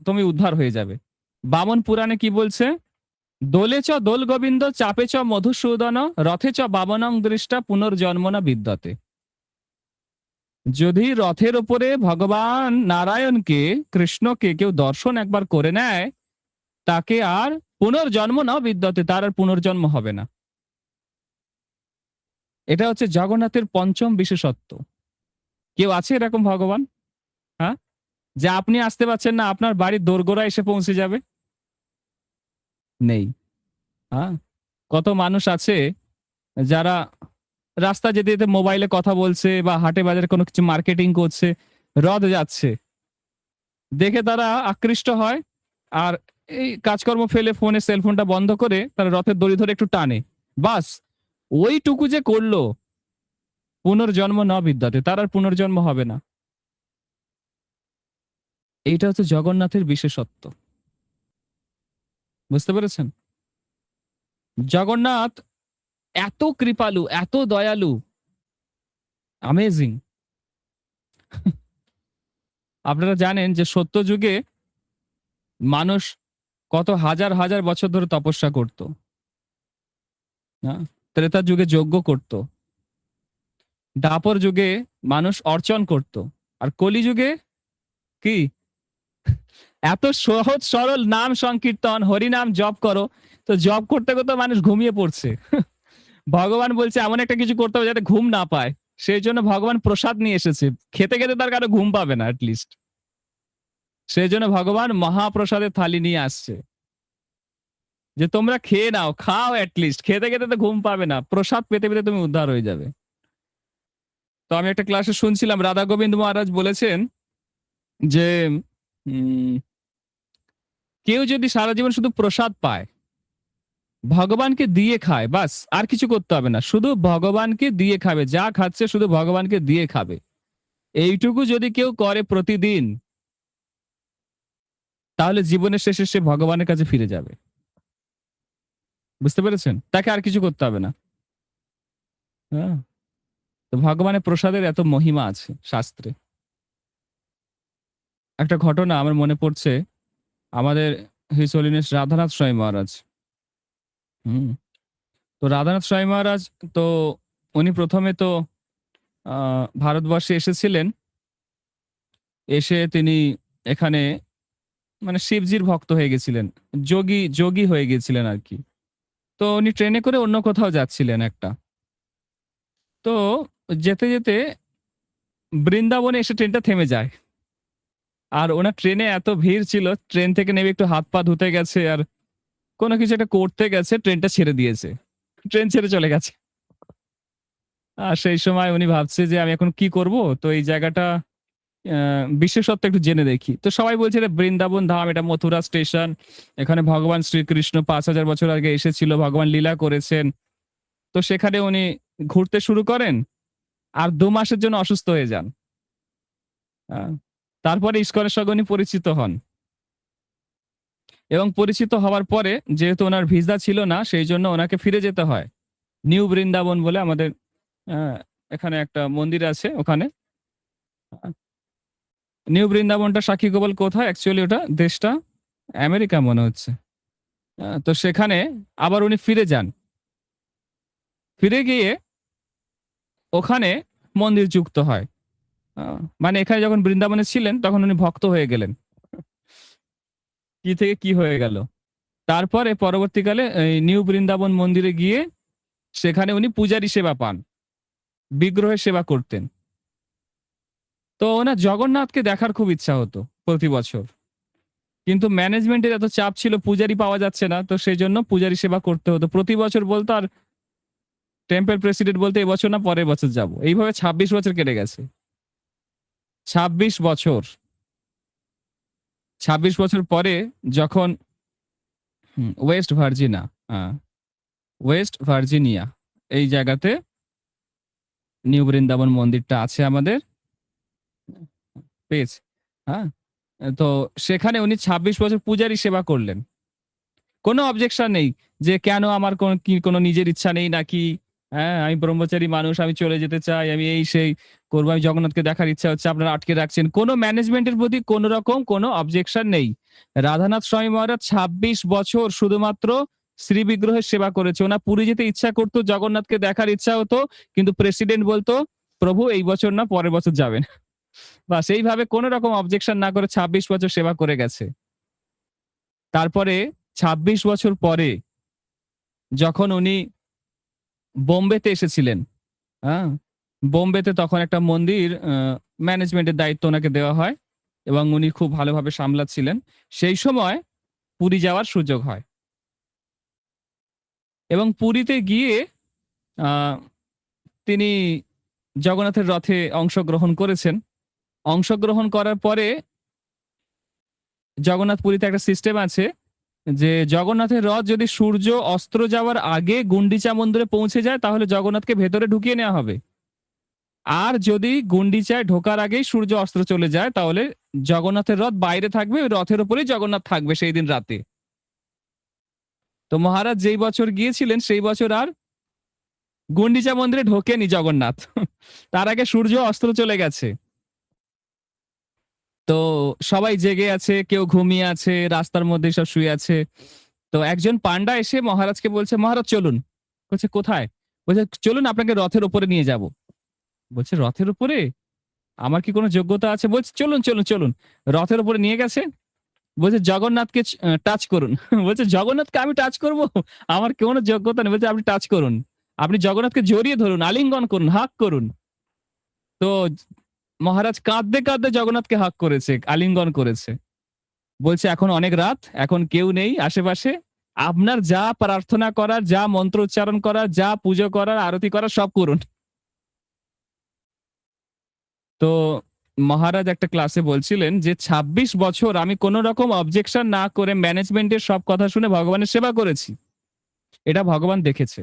তুমি উদ্ধার হয়ে যাবে। বামন পুরাণে কি বলছে? দোলে চ দোল গোবিন্দ, চাপে চ মধুসূদন, রথে চ বামনং দৃষ্টা পুনর্জন্ম না বিদ্যতে। যদি রথের উপরে ভগবান নারায়ণকে, কৃষ্ণকে কেউ দর্শন একবার করে নেয়, তাকে আর পুনর্জন্ম না বিদ্যতে, তার আর পুনর্জন্ম হবে না। এটা হচ্ছে জগন্নাথের পঞ্চম বিশেষত্ব। কেউ আছে এরকম ভগবান? হ্যাঁ, যে আপনি আসতে পারছেন না, আপনার বাড়ির দোরগোড়া এসে পৌঁছে যাবে? নেই। হ্যাঁ, কত মানুষ আছে যারা রাস্তা যেতে যেতে মোবাইলে কথা বলছে বা হাটে বাজারে কোনো কিছু মার্কেটিং করছে, রথ যাচ্ছে দেখে তারা আকৃষ্ট হয়, আর এই কাজকর্ম ফেলে ফোনে সেলফোনটা বন্ধ করে তারা রথের দড়ি ধরে একটু টানে, বাস ওইটুকু যে করলো, পুনর্জন্ম না বিদ্যাতে, তার আর পুনর্জন্ম হবে না। এইটা হচ্ছে জগন্নাথের বিশেষত্ব। বুঝতে পেরেছেন? জগন্নাথ এত কৃপালু, এত দয়ালু, অ্যামেজিং। আপনারা জানেন যে সত্য যুগে মানুষ কত হাজার হাজার বছর ধরে তপস্যা করত, ত্রেতা যুগে যজ্ঞ করত, দাপর যুগে মানুষ অর্চন করত, আর কলি যুগে কি এত সহজ সরল নাম সংকীর্তন, হরিনাম জপ করো, তো জপ করতে করতে মানুষ ঘুমিয়ে পড়ছে। ভগবান বলছে এমন একটা কিছু করতে হবে যাতে ঘুম না পায়, সেই জন্য ভগবান প্রসাদ নিয়ে এসেছে, খেতে খেতে তার কারো ঘুম পাবে না অ্যাটলিস্ট, সেই জন্য ভগবান মহাপ্রসাদের থালি নিয়ে আসছে, যে তোমরা খেয়ে নাও, খাও, অ্যাটলিস্ট খেতে খেতে তো ঘুম পাবে না, প্রসাদ পেতে পেতে তুমি উদ্ধার হয়ে যাবে। তো আমি একটা ক্লাসে শুনছিলাম, রাধা গোবিন্দ মহারাজ বলেছেন যে কেউ যদি সারা জীবন শুধু প্রসাদ পায়, ভগবানকে দিয়ে খায়, বাস আর কিছু করতে হবে না, শুধু ভগবানকে দিয়ে খাবে, যা খাচ্ছে শুধু ভগবানকে দিয়ে খাবে, এইটুকু যদি কেউ করে প্রতিদিন, তাহলে জীবনের শেষে সে ভগবানের কাছে ফিরে যাবে। বুঝতে পেরেছেন? তাকে আর কিছু করতে হবে না। হ্যাঁ, তো ভগবানের প্রসাদের এত মহিমা আছে শাস্ত্রে। একটা ঘটনা আমার মনে পড়ছে, আমাদের হিজ হোলিনেস রাধানাথ স্বামী মহারাজ। হুম, তো রাধানাথ স্বামী মহারাজ, তো উনি প্রথমে তো ভারতবর্ষে এসেছিলেন, এসে তিনি এখানে মানে শিবজির ভক্ত হয়ে গেছিলেন, যোগী যোগী হয়ে গেছিলেন আর কি। তো উনি ট্রেনে করে অন্য কোথাও যাচ্ছিলেন একটা, তো যেতে যেতে বৃন্দাবনে এসে ট্রেনটা থেমে যায়, আর ওনার ট্রেনে এত ভিড় ছিল, ট্রেন থেকে নেমে একটু হাত পা ধুতে গেছে আর কোনো কিছু একটা করতে গেছে, ট্রেনটা ছেড়ে দিয়েছে, ট্রেন ছেড়ে চলে গেছে। আর সেই সময় উনি ভাবছে যে আমি এখন কি করব, তো এই জায়গাটা বিশেষত্ব একটু জেনে দেখি। তো সবাই বলছে এটা বৃন্দাবন ধাম, এটা মথুরা স্টেশন। এখানে ভগবান শ্রীকৃষ্ণ ৫,০০০ বছর আগে এসেছিল, ভগবান লীলা করেছেন। তো সেখানে উনি ঘুরতে শুরু করেন আর ২ মাসের জন্য অসুস্থ হয়ে যান। আ তারপরে ইস্কনের সঙ্গে উনি পরিচিত হন। এবং পরিচিত হওয়ার পরে যেহেতু উনার ভিসা ছিল না, সেইজন্য উনাকে ফিরে যেতে হয়। নিউ বৃন্দাবন বলে আমাদের আ এখানে একটা মন্দির আছে ওখানে। আ নিউ বৃন্দাবনটা সাক্ষীগোপাল কোথায়? অ্যাকচুয়ালি ওটা দেশটা আমেরিকা মনে হচ্ছে। তো সেখানে আবার উনি ফিরে যান। ফিরে গিয়ে ওখানে মন্দির যুক্ত হয়। আ মানে এখানে যখন বৃন্দাবনে ছিলেন তখন উনি ভক্ত হয়ে গেলেন। কি থেকে কি হয়ে গেল। তারপরে পরবর্তীকালে এই নিউ বৃন্দাবন মন্দিরে গিয়ে সেখানে উনি পূজারী সেবা পান। বিগ্রহের সেবা করতেন। তো ওনার জগন্নাথকে দেখার খুব ইচ্ছা হতো প্রতি বছর। কিন্তু ম্যানেজমেন্টের এত চাপ ছিল, পূজারী পাওয়া যাচ্ছে না। তো সেজন্য পূজারী সেবা করতে হতো। প্রতি বছর বলতো আর টেম্পল প্রেসিডেন্ট বলতো এবছর না পরের বছর যাব। এইভাবে ২৬ বছর কেটে গেছে। ২৬ বছর। ২৬ বছর পরে যখন ওয়েস্ট ভার্জিনা আ ওয়েস্ট ভার্জিনিয়া এই জায়গাতে নিউ বৃন্দাবন মন্দিরটা আছে আমাদের। পেয়েছি। হ্যাঁ? তো সেখানে উনি ২৬ বছর পূজারী সেবা করলেন। কোনো অবজেকশন নেই যে কেন আমার কোনো নিজের ইচ্ছা নেই নাকি, হ্যাঁ, আমি ব্রহ্মচারী মানুষ, আমি চলে যেতে চাই, আমি এই সেই করব, আমি জগন্নাথকে দেখার ইচ্ছা হচ্ছে, আপনারা আটকে রাখছেন। কোনো ম্যানেজমেন্টের প্রতি কোন রকম কোনো অবজেকশন নেই। রাধানাথ স্বামী মহারাজ ২৬ বছর শুধুমাত্র শ্রী বিগ্রহের সেবা করেছে। ওনার পুরী যেতে ইচ্ছা করত, জগন্নাথকে দেখার ইচ্ছা হতো, কিন্তু প্রেসিডেন্ট বলতো, "প্রভু এই বছর না পরের বছর যাবেন।" বাস এইভাবে কোন রকম অবজেকশন না করে ২৬ বছর সেবা করে গেছে। তারপরে ২৬ বছর পরে যখন উনি বোম্বেতে এসেছিলেন, হ্যাঁ? বোম্বেতে তখন একটা মন্দির ম্যানেজমেন্টের দায়িত্ব উনাকে দেওয়া হয় এবং উনি খুব ভালোভাবে সামলাচ্ছিলেন। সেই সময় পুরী যাওয়ার সুযোগ হয় এবং পুরীতে গিয়ে আ তিনি জগন্নাথের রথে অংশগ্রহণ করেছেন। অংশগ্রহণ করার পরে জগন্নাথ পুরীতে একটা সিস্টেম আছে যে জগন্নাথের রথ যদি সূর্য অস্ত যাওয়ার আগে গুন্ডিচা মন্দিরে পৌঁছে যায় তাহলে জগন্নাথকে ভেতরে ঢুকিয়ে নেওয়া হবে। আর যদি গুন্ডিচায় ঢোকার আগেই সূর্য অস্ত চলে যায় তাহলে জগন্নাথের রথ বাইরে থাকবে, ওই রথের উপরেই জগন্নাথ থাকবে সেই দিন রাতে। তো মহারাজ যেই বছর গিয়েছিলেন সেই বছর আর গুন্ডিচা মন্দিরে ঢোকেনি জগন্নাথ। তার আগে সূর্য অস্ত চলে গেছে। তো সবাই জেগে আছে, কেউ ঘুমিয়ে আছে, রাস্তার মধ্যে সব শুয়ে আছে। তো একজন পান্ডা এসে মহারাজকে বলছে, "মহারাজ চলুন।" বলছে, "কোথায়?" বলছে, "চলুন আপনাকে রথের উপরে নিয়ে যাবো।" বলছে, "রথের উপরে? আমার কি কোনো যোগ্যতা আছে?" বলছে, "চলুন, চলুন, চলুন।" রথের উপরে নিয়ে গেছে। বলছে, "জগন্নাথকে টাচ করুন।" বলছে, "জগন্নাথকে আমি টাচ করব? আমার কোনো যোগ্যতা নেই।" বলছে, "আপনি টাচ করুন। আপনি জগন্নাথকে জড়িয়ে ধরুন, আলিঙ্গন করুন, হাগ করুন।" তো মহারাজ কাঁদতে, কাঁদতে জগন্নাথকে হাগ করেছে, আলিঙ্গন করেছে। বলছে, "এখন অনেক রাত, এখন কেউ নেই আশেপাশে। আপনার যা প্রার্থনা করার, যা মন্ত্র উচ্চারণ করার, যা পুজো করার, আরতি করার সব করুন।" তো মহারাজ একটা ক্লাসে বলছিলেন যে ২৬ বছর আমি কোন রকম অবজেকশন না করে ম্যানেজমেন্টের সব কথা শুনে ভগবানের সেবা করেছি। এটা ভগবান দেখেছে।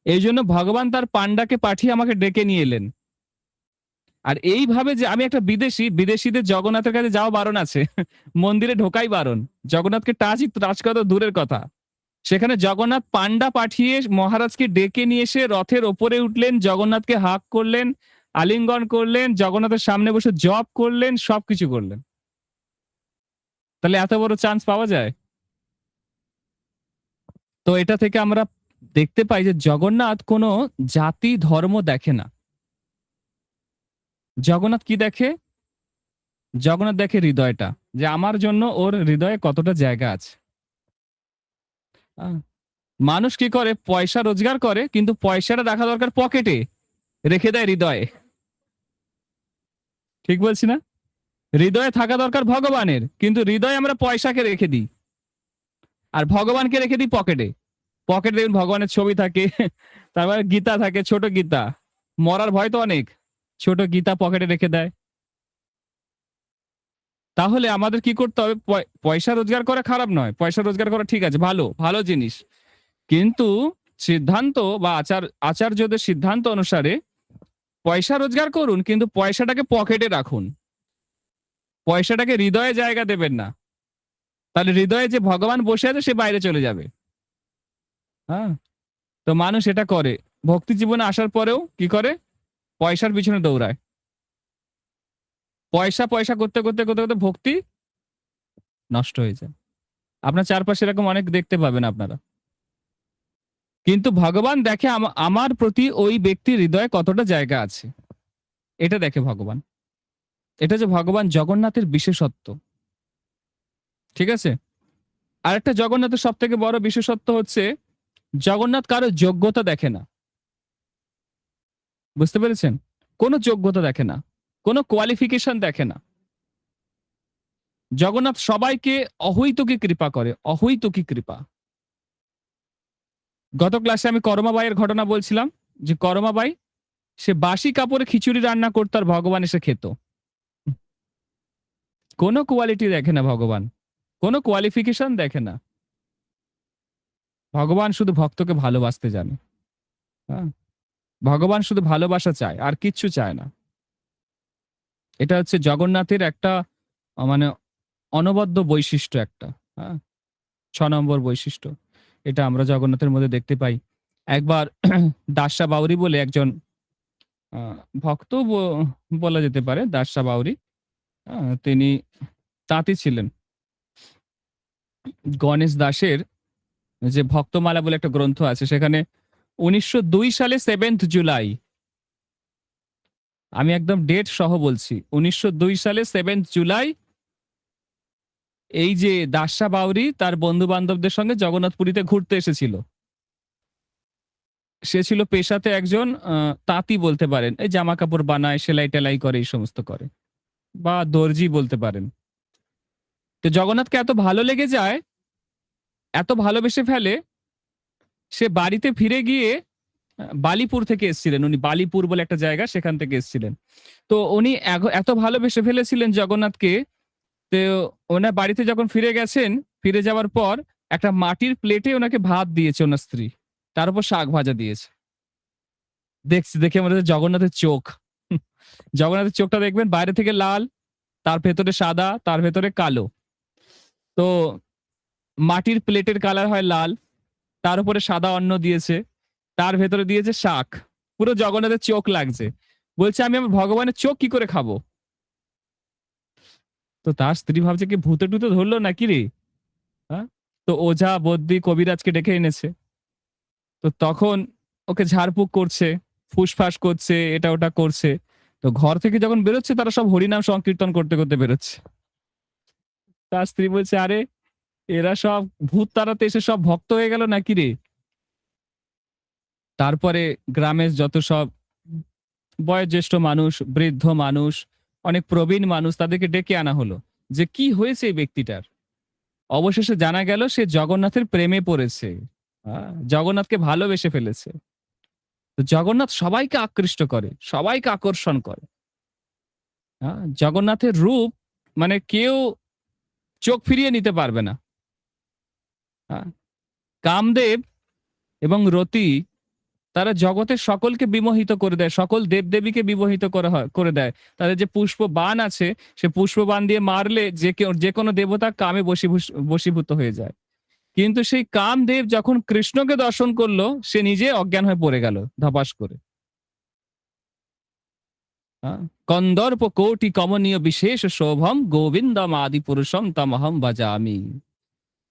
এইজন্য ভগবান তার পান্ডাকে পাঠিয়ে আমাকে ডেকে নিয়ে এলেন। আর এইভাবে যে আমি একটা বিদেশী, বিদেশীদের জগন্নাথের কাছে যাওয়া বারণ আছে। মন্দিরে ঢোকাই বারণ। জগন্নাথকে টাচ করা তো দূরের কথা। সেখানে জগন্নাথ পান্ডা পাঠিয়ে মহারাজকে ডেকে নিয়ে এসে রথের ওপরে উঠলেন, জগন্নাথকে হাগ করলেন, আলিঙ্গন করলেন, জগন্নাথের সামনে বসে জপ করলেন, সবকিছু করলেন। তাহলে এত বড় চান্স পাওয়া যায়? তো এটা থেকে আমরা দেখতে পাই যে জগন্নাথ কোন জাতি ধর্ম দেখে না। জগন্নাথ কি দেখে? জগন্নাথ দেখে হৃদয়টা। যে আমার জন্য ওর হৃদয়ে কতটা জায়গা আছে। আ মানুষ কি করে? পয়সা রোজগার করে কিন্তু পয়সাটা রাখা দরকার পকেটে। রেখে দেয় হৃদয়ে। ঠিক বলছি না? হৃদয়ে থাকা দরকার ভগবানের। কিন্তু হৃদয়ে আমরা পয়সাকে রেখে দিই। আর ভগবানকে রেখে দিই পকেটে। পকেটে দেখবেন ভগবানের ছবি থাকে, তারপরে গীতা থাকে, ছোট গীতা। মরার ভয় তো অনেক। ছোট গীতা পকেটে রেখে দেয়। তাহলে আমাদের কি করতে হবে? পয়সা রোজগার করা খারাপ নয়, পয়সা রোজগার করা ঠিক আছে, ভালো ভালো জিনিস। কিন্তু সিদ্ধান্ত বা আচার্যদের সিদ্ধান্ত অনুসারে পয়সা রোজগার করুন, কিন্তু পয়সাটাকে পকেটে রাখুন, পয়সাটাকে হৃদয়ে জায়গা দেবেন না। তাহলে হৃদয়ে যে ভগবান বসে আছে সে বাইরে চলে যাবে। হ্যাঁ, তো মানুষ এটা করে, ভক্তি জীবনে আসার পরেও কি করে? পয়সার পিছনে দৌড়ায়। পয়সা পয়সা করতে করতে করতে করতে ভক্তি নষ্ট হয়ে যায়। আপনার চারপাশে এরকম অনেক দেখতে পাবেন আপনারা। কিন্তু ভগবান দেখে আমার প্রতি ওই ব্যক্তির হৃদয়ে কতটা জায়গা আছে, এটা দেখে ভগবান। এটা যে ভগবান জগন্নাথের বিশেষত্ব। ঠিক আছে? আরেকটা জগন্নাথের সব থেকে বড় বিশেষত্ব হচ্ছে জগন্নাথ কারো যোগ্যতা দেখে না। বুঝতে পেরেছেন? কোনো যোগ্যতা দেখে না, কোনো কোয়ালিফিকেশন দেখে না। জগন্নাথ সবাইকে অহৈতুকী কৃপা করে, অহৈতুকী কৃপা। গত ক্লাসে আমি করমাবাইয়ের ঘটনা বলছিলাম যে করমাবাই সে বাসি কাপড়ে খিচুড়ি রান্না করতো আর ভগবান এসে খেত। কোনো কোয়ালিটি দেখে না ভগবান, কোনো কোয়ালিফিকেশন দেখে না। ভগবান শুধু ভক্তকে ভালোবাসতে জানে। হ্যাঁ, ভগবান শুধু ভালোবাসা চায়, আর কিচ্ছু চায় না। এটা হচ্ছে জগন্নাথের একটা মানে অনবদ্য বৈশিষ্ট্য একটা। হ্যাঁ, 6 নম্বর বৈশিষ্ট্য এটা আমরা জগন্নাথের মধ্যে দেখতে পাই। একবার দাসা বাউরি বলে একজন ভক্ত বলা যেতে পারে, দাসা বাউরি। তিনি তাঁতি ছিলেন। গণেশ দাসের যে ভক্তমালা বলে একটা গ্রন্থ আছে, সেখানে 1902 সালে 7th জুলাই, আমি একদম ডেট সহ বলছি, 1902 সালে 7th জুলাই এই যে দাসা বাউরি তার বন্ধু বান্ধবদের সঙ্গে জগন্নাথপুরীতে ঘুরতে এসেছিল। সে ছিল পেশাতে একজন তাঁতি বলতে পারেন, এই জামা কাপড় বানায়, সেলাই টেলাই করে, এই সমস্ত করে, বা দর্জি বলতে পারেন। তো জগন্নাথকে এত ভালো লেগে যায়, এত ভালোবেসে ফেলে, সে বাড়িতে ফিরে গিয়ে বালিপুর থেকে এসেছিলেন, উনি বালিপুর বলে একটা জায়গা, সেখান থেকে এসেছিলেন। তো উনি এত ভালোবেসে ফেলেছিলেন জগন্নাথকে, তো ওনার বাড়িতে যখন ফিরে গেছেন, ফিরে যাওয়ার পর একটা মাটির প্লেটে ওনাকে ভাত দিয়েছে ওনার স্ত্রী, তার উপর শাক ভাজা দিয়েছে। দেখে আমাদের জগন্নাথের চোখ, জগন্নাথের চোখটা দেখবেন বাইরে থেকে লাল, তার ভেতরে সাদা, তার ভেতরে কালো। তো মাটির প্লেটের কালার হয় লাল, তার উপরে সাদা অন্ন দিয়েছে, তার ভেতরে দিয়েছে শাক, পুরো জগন্নাথের চোখ লাগছে। বলছে আমি আমার ভগবানের চোখ কি করে খাবো? তো তার স্ত্রী ভাবছে কি ভূতে টুতে ধরলো নাকি রে। হ্যাঁ, তো ওঝা বদ্যি কবিরাজকে ডেকে এনেছে। তো তখন ওকে ঝাড়ফুঁক করছে, ফুসফাস করছে, এটা ওটা করছে। তো ঘর থেকে যখন বেরোচ্ছে, তারা সব হরিনাম সংকীর্তন করতে করতে বেরোচ্ছে। তার স্ত্রী বলছে আরে এরা সব ভূত তাড়াতে এসে সব ভক্ত হয়ে গেল নাকি রে। তারপরে গ্রামের যত সব বয়োজ্যেষ্ঠ মানুষ, বৃদ্ধ মানুষ, অনেক প্রবীণ মানুষ, তাদেরকে ডেকে আনা হলো যে কি হয়েছে এই ব্যক্তিটার। অবশেষে জানা গেল সে জগন্নাথের প্রেমে পড়েছে, জগন্নাথকে ভালোবেসে ফেলেছে। তো জগন্নাথ সবাইকে আকৃষ্ট করে, সবাইকে আকর্ষণ করে। জগন্নাথের রূপ মানে কেউ চোখ ফিরিয়ে নিতে পারবে না। কামদেব এবং রতি তারা জগতের সকলকে বিমোহিত করে দেয়, সকল দেবদেবীকে বিমোহিত করে দেয়। তাদের যে পুষ্প বাণ আছে, সে পুষ্প বাণ দিয়ে মারলে যে কোনো দেবতা কামে বশীভূত হয়ে যায়। কিন্তু সেই কামদেব যখন কৃষ্ণকে দর্শন করলো, সে নিজে অজ্ঞান হয়ে পড়ে গেল ধপাস করে। কন্দর্প কোটি কমনীয় বিশেষ শোভম গোবিন্দম আদি পুরুষম তমহম ভজামি।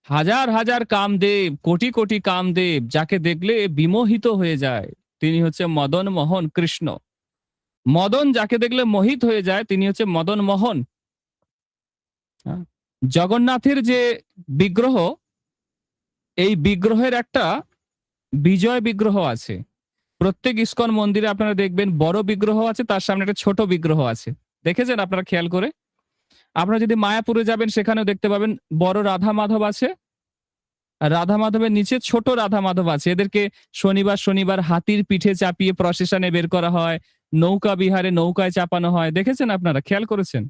হাজার হাজার কামদেব, কোটি কোটি কামদেব, যাকে দেখলে বিমোহিত হয়ে যায়, তিনি হচ্ছে মদন মোহন কৃষ্ণ। মদন যাকে দেখলে মোহিত হয়ে যায়, তিনি হচ্ছে মদন মোহন। জগন্নাথের যে বিগ্রহ, এই বিগ্রহের একটা বিজয় বিগ্রহ আছে। প্রত্যেক ইস্কন মন্দিরে আপনারা দেখবেন বড় বিগ্রহ আছে, তার সামনে একটা ছোট বিগ্রহ আছে। দেখেছেন আপনারা খেয়াল করে? আপনারা যদি মায়াপুরে যাবেন, সেখানেও দেখতে পাবেন বড় রাধা মাধব আছে, আর রাধা মাধবের নিচে ছোট রাধা মাধব আছে। এদেরকে শনিবার শনিবার হাতির পিঠে চাপিয়ে প্রসেশনে বের করা হয়, নৌকা বিহারে নৌকায় চাপানো হয়, দেখেছেন আপনারা, খেয়াল করেছেন?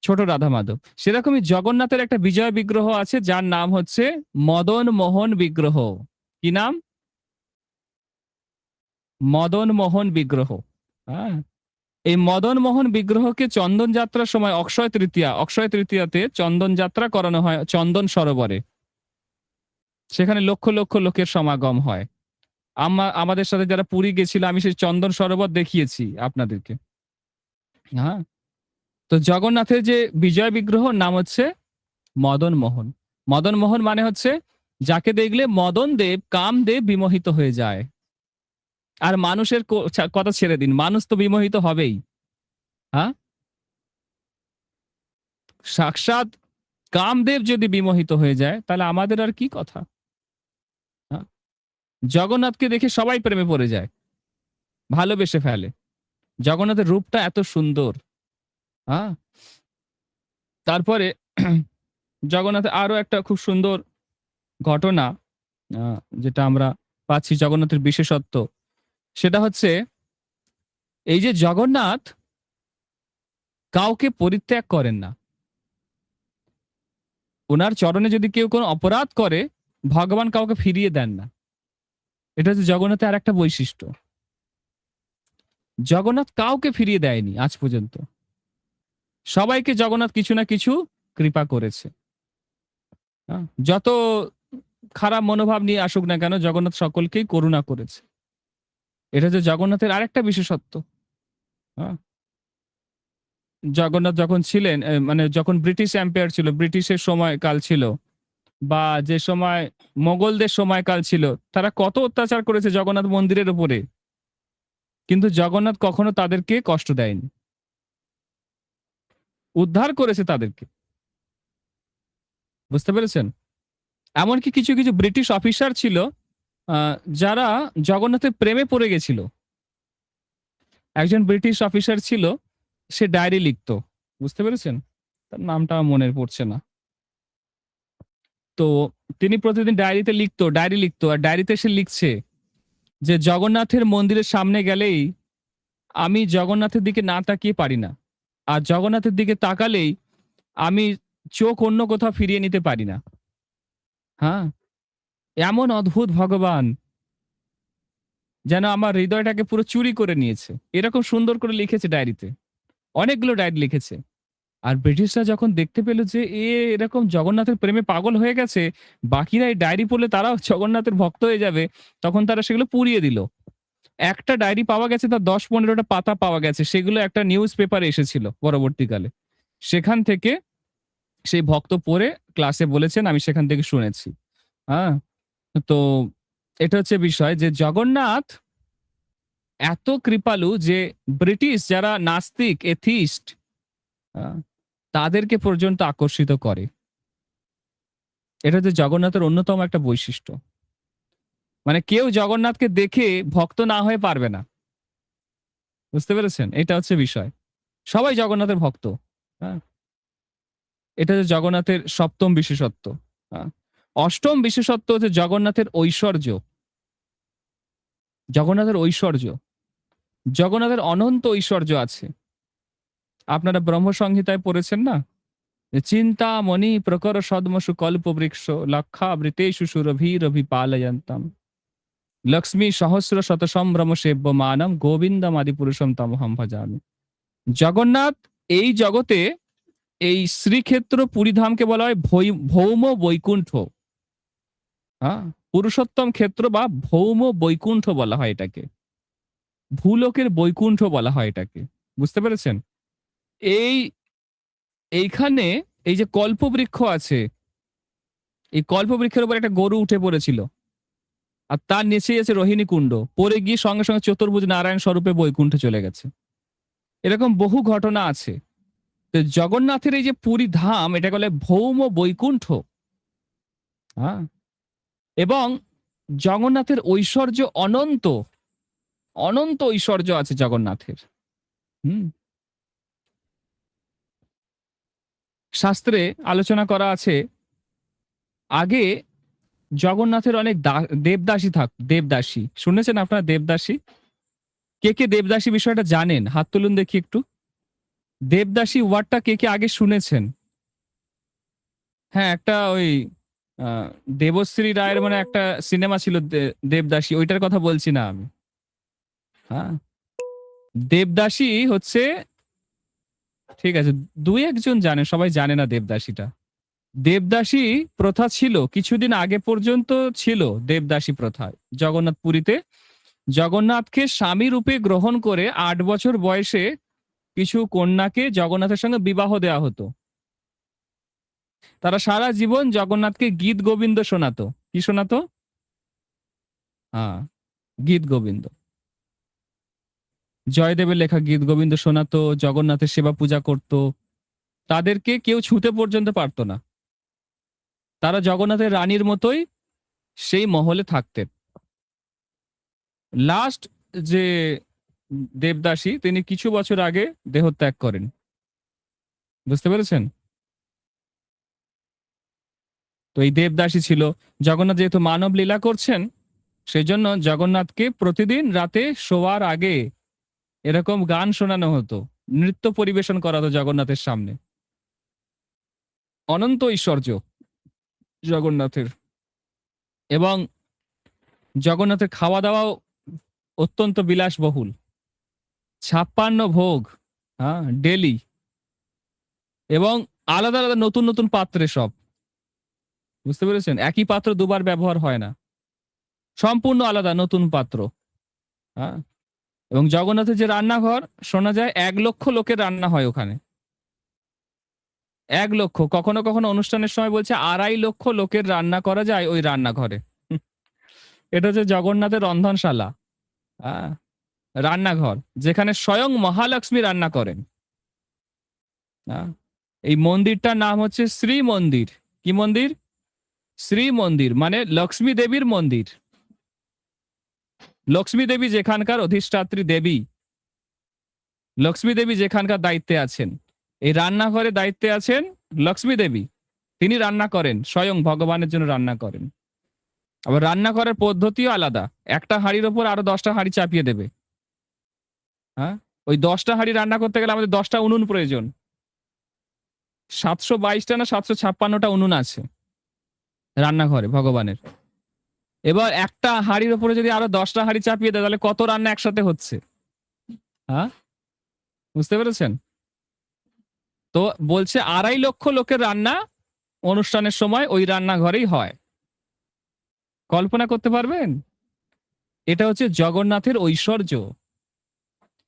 ছোট রাধা মাধব। সেরকমই জগন্নাথের একটা বিজয় বিগ্রহ আছে যার নাম হচ্ছে মদন মোহন বিগ্রহ। কি নাম? মদন মোহন বিগ্রহ। হ্যাঁ, এই মদন মোহন বিগ্রহকে চন্দন যাত্রার সময় অক্ষয় তৃতীয়াতে চন্দন যাত্রা করানো হয় চন্দন সরোবরে। সেখানে লক্ষ লক্ষ লোকের সমাগম হয়। আমাদের সাথে যারা পুরী গেছিল, আমি সেই চন্দন সরোবর দেখিয়েছি আপনাদেরকে। হ্যাঁ, তো জগন্নাথের যে বিজয় বিগ্রহ নাম হচ্ছে মদন মোহন। মদন মোহন মানে হচ্ছে যাকে দেখলে মদন দেব কামদেব বিমোহিত হয়ে যায়। আর মানুষের কথা ছেড়ে দিন, মানুষ তো বিমোহিত হবেই। হ্যাঁ, সাক্ষাৎ কামদেব যদি বিমোহিত হয়ে যায় তাহলে আমাদের আর কি কথা। হ্যাঁ? জগন্নাথকে দেখে সবাই প্রেমে পড়ে যায়, ভালোবেসে ফেলে। জগন্নাথের রূপটা এত সুন্দর। হ্যাঁ, তারপরে জগন্নাথের আরো একটা খুব সুন্দর ঘটনা যেটা আমরা পাচ্ছি জগন্নাথের বিশেষত্ব, সেটা হচ্ছে এই যে জগন্নাথ কাউকে পরিত্যাগ করেন না। ওনার চরণে যদি কেউ কোনো অপরাধ করে, ভগবান কাউকে ফিরিয়ে দেন না। এটা হচ্ছে জগন্নাথের আর একটা বৈশিষ্ট্য। জগন্নাথ কাউকে ফিরিয়ে দেয়নি আজ পর্যন্ত। সবাইকে জগন্নাথ কিছু না কিছু কৃপা করেছে। যত খারাপ মনোভাব নিয়ে আসুক না কেন, জগন্নাথ সকলকেই করুণা করেছে। এটা হচ্ছে জগন্নাথের আরেকটা বিশেষত্ব। হ্যাঁ, জগন্নাথ যখন ছিলেন, মানে যখন ব্রিটিশ এম্পায়ার ছিল, ব্রিটিশের সময়কাল ছিল, বা যে সময় মোগলদের সময়কাল ছিল, তারা কত অত্যাচার করেছে জগন্নাথ মন্দিরের উপরে, কিন্তু জগন্নাথ কখনো তাদেরকে কষ্ট দেয়নি, উদ্ধার করেছে তাদেরকে। বুঝতে পেরেছেন? এমনকি কিছু কিছু ব্রিটিশ অফিসার ছিল যারা জগন্নাথের প্রেমে পড়ে গেছিল। একজন ব্রিটিশ অফিসার ছিল, সে ডায়েরি লিখতো। বুঝতে পেরেছেন? তার নামটা আমার মনে পড়ছে না। তো তিনি প্রতিদিন ডায়েরি লিখতো, আর ডায়েরিতে সে লিখছে যে জগন্নাথের মন্দিরের সামনে গেলেই আমি জগন্নাথের দিকে না তাকিয়ে পারি না, আর জগন্নাথের দিকে তাকালেই আমি চোখ অন্য কোথাও ফিরিয়ে নিতে পারি না। হ্যাঁ, এমন অদ্ভুত ভগবান, যেন আমার হৃদয়টাকে পুরো চুরি করে নিয়েছে। এরকম সুন্দর করে লিখেছে ডায়েরিতে, অনেকগুলো ডায়েরি লিখেছে। আর ব্রিটিশরা যখন দেখতে পেল যে এরকম জগন্নাথের প্রেমে পাগল হয়ে গেছে, বাকিরা এই ডায়েরি পড়লে তারাও জগন্নাথের ভক্ত হয়ে যাবে, তখন তারা সেগুলো পুড়িয়ে দিল। একটা ডায়েরি পাওয়া গেছে, তার ১০-১৫টা পাতা পাওয়া গেছে, সেগুলো একটা নিউজ পেপারে এসেছিল পরবর্তীকালে। সেখান থেকে সেই ভক্ত পড়ে ক্লাসে বলেছেন, আমি সেখান থেকে শুনেছি। হ্যাঁ, তো এটা হচ্ছে বিষয় যে জগন্নাথ এত কৃপালু যে ব্রিটিশ যারা নাস্তিক, এথিস্ট, তাদেরকে পর্যন্ত আকর্ষিত করে। এটা হচ্ছে জগন্নাথের অন্যতম একটা বৈশিষ্ট্য। মানে কেউ জগন্নাথকে দেখে ভক্ত না হয়ে পারবে না। বুঝতে পেরেছেন? এটা হচ্ছে বিষয়। সবাই জগন্নাথের ভক্ত। হ্যাঁ, এটা হচ্ছে জগন্নাথের সপ্তম বিশেষত্ব। হ্যাঁ, অষ্টম বিশেষত্ব হচ্ছে জগন্নাথের ঐশ্বর্য। জগন্নাথের ঐশ্বর্য, জগন্নাথের অনন্ত ঐশ্বর্য আছে। আপনারা ব্রহ্মসংহিতায় পড়েছেন না, যে চিন্তামণি প্রকর সদ্মসু কল্প বৃক্ষ লক্ষাবৃতেষু সুরভিরভিপালয়ন্তম লক্ষ্মী সহস্র শত সম্ভ্রম সেব্যমানম গোবিন্দম আদি পুরুষম তমহম ভজামি। জগন্নাথ এই জগতে, এই শ্রীক্ষেত্র পুরীধামকে বলা হয় ভৌম বৈকুণ্ঠ। হ্যাঁ, পুরুষোত্তম ক্ষেত্র বা ভৌম বৈকুণ্ঠ বলা হয় এটাকে, ভূলোকের বৈকুণ্ঠ বলা হয় এটাকে। বুঝতে পেরেছেন? এই এইখানে এই যে কল্পবৃক্ষ আছে, এই কল্পবৃক্ষের উপর একটা গরু উঠে পড়েছিল, আর তার নিচেই আছে রোহিণী কুণ্ড, পরে গিয়ে সঙ্গে সঙ্গে চতুর্ভুজ নারায়ণ স্বরূপে বৈকুণ্ঠে চলে গেছে। এরকম বহু ঘটনা আছে। তো জগন্নাথের এই যে পুরী ধাম, এটাকে বলে ভৌম বৈকুণ্ঠ। হ্যাঁ, এবং জগন্নাথের ঐশ্বর্য অনন্ত, অনন্ত ঐশ্বর্য আছে জগন্নাথের। হুম, শাস্ত্রে আলোচনা করা আছে, আগে জগন্নাথের অনেক দেবদাসী দেবদাসী, শুনেছেন আপনারা দেবদাসী? কে কে দেবদাসী বিষয়টা জানেন? হাত তুলুন দেখি একটু। দেবদাসী ওয়ার্ডটা কে কে আগে শুনেছেন? হ্যাঁ, একটা ওই আ দেবশ্রী রায়ের মানে একটা সিনেমা ছিল দেবদাসী, ওইটার কথা বলছি না আমি। হ্যাঁ? দেবদাসী হচ্ছে, ঠিক আছে, ২-১ জন জানে, সবাই জানে না দেবদাসীটা। দেবদাসী প্রথা ছিল কিছুদিন আগে পর্যন্ত, ছিল দেবদাসী প্রথা জগন্নাথ পুরীতে। জগন্নাথকে স্বামী রূপে গ্রহণ করে ৮ বছর বয়সে কিছু কন্যাকে জগন্নাথের সঙ্গে বিবাহ দেওয়া হতো। তারা সারা জীবন জগন্নাথকে গীত গোবিন্দ শোনাতো। কি শোনাতো? হ্যাঁ, গীত গোবিন্দ। জয়দেবের লেখা গীত গোবিন্দ শোনাতো, জগন্নাথের সেবা পূজা করত। তাদেরকে কেউ ছুঁতে পর্যন্ত পারত না। তারা জগন্নাথের রানীর মতোই সেই মহলে থাকতেন। লাস্ট যে দেবদাসী, তিনি কিছু বছর আগে দেহত্যাগ করেন। বুঝতে পেরেছেন? তো এই দেবদাসী ছিল। জগন্নাথ যেহেতু মানব লীলা করছেন, সেজন্য জগন্নাথকে প্রতিদিন রাতে শোয়ার আগে এরকম গান শোনানো হতো, নৃত্য পরিবেশন করা হতো জগন্নাথের সামনে। অনন্ত ঐশ্বর্য জগন্নাথের। এবং জগন্নাথের খাওয়া দাওয়াও অত্যন্ত বিলাসবহুল। ৫৬ ভোগ, হ্যাঁ, ডেলি। এবং আলাদা আলাদা নতুন নতুন পাত্রে সব। বুঝতে পেরেছেন? একই পাত্র দুবার ব্যবহার হয় না, সম্পূর্ণ আলাদা নতুন পাত্র। হ্যাঁ, এবং জগন্নাথের যে রান্নাঘর, শোনা যায় ১,০০,০০০ লোকের রান্না হয় ওখানে। ১,০০,০০০, কখনো কখনো অনুষ্ঠানের সময় বলছে ২,৫০,০০০ লোকের রান্না করা যায় ওই রান্নাঘরে। এটা হচ্ছে জগন্নাথের রন্ধনশালা। হ্যাঁ, রান্নাঘর যেখানে স্বয়ং মহালক্ষ্মী রান্না করেন। হ্যাঁ, এই মন্দিরটার নাম হচ্ছে শ্রী মন্দির। কি মন্দির? শ্রী মন্দির, মানে লক্ষ্মী দেবীর মন্দির। লক্ষ্মী দেবী যেখানকার অধিষ্ঠাত্রী দেবী, লক্ষ্মী দেবী যেখানকার দায়িত্বে আছেন, এই রান্নাঘরে দায়িত্বে আছেন লক্ষ্মী দেবী। তিনি রান্না করেন, স্বয়ং ভগবানের জন্য রান্না করেন। আবার রান্না করার পদ্ধতিও আলাদা। একটা হাঁড়ির ওপর আরো ১০টা হাঁড়ি চাপিয়ে দেবে। হ্যাঁ, ওই ১০টা হাঁড়ি রান্না করতে গেলে আমাদের ১০টা উনুন প্রয়োজন। ৭২২টা না ৭৫৬টা উনুন আছে রান্নাঘরে ভগবানের। এবার একটা হাঁড়ির উপরে যদি আরো ১০টা হাঁড়ি চাপিয়ে দেয়, তাহলে কত রান্না একসাথে হচ্ছে? হ্যাঁ, বুঝতে পেরেছেন? তো বলছে ২,৫০,০০০ লোকের রান্না অনুষ্ঠানের সময় ওই রান্নাঘরেই হয়। কল্পনা করতে পারবেন? এটা হচ্ছে জগন্নাথের ঐশ্বর্য।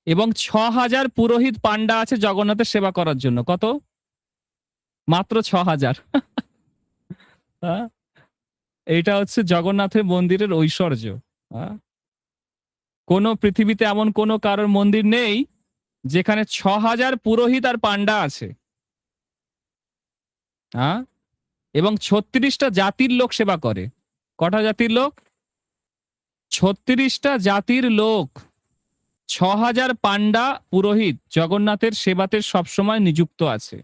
এবং ৬,০০০ পুরোহিত পান্ডা আছে জগন্নাথের সেবা করার জন্য। কত? মাত্র ৬,০০০। হ্যাঁ? এইটা হচ্ছে জগন্নাথের মন্দিরের ঐশ্বর্য। হ্যাঁ? কোন পৃথিবীতে এমন কোন কারোর মন্দির নেই যেখানে ৬,০০০ পুরোহিত আর পান্ডা আছে। হ্যাঁ? এবং ৩৬টা জাতির লোক সেবা করে। কটা জাতির লোক? ৩৬টা জাতির লোক। ৬,০০০ পান্ডা পুরোহিত জগন্নাথের সেবাতে সবসময় নিযুক্ত আছে।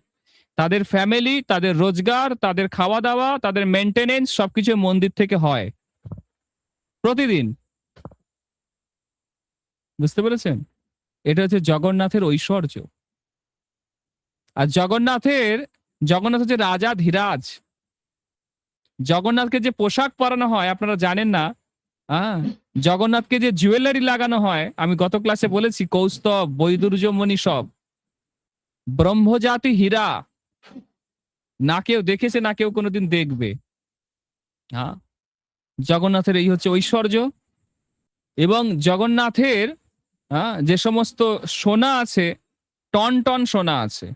তাদের ফ্যামিলি, তাদের রোজগার, তাদের খাওয়া দাওয়া, তাদের মেইনটেনেন্স সবকিছু মন্দির থেকে হয় প্রতিদিন। বুঝতে পেরেছেন? এটা হচ্ছে জগন্নাথের ঐশ্বর্য। আর জগন্নাথ হচ্ছে রাজা ধীরাজ। জগন্নাথকে যে পোশাক পরানো হয় আপনারা জানেন না। হ্যাঁ, জগন্নাথকে যে জুয়েলারি লাগানো হয়, আমি গত ক্লাসে বলেছি, কৌস্তব, বৈদুর্যমণি সব ব্রহ্মজাতি হীরা। না কেউ দেখেছে, না কেউ কোনোদিন দেখবে। হ্যাঁ, জগন্নাথের এই হচ্ছে ঐশ্বর্য। এবং জগন্নাথের যে সমস্ত সোনা আছে, টন টন সোনা আছে,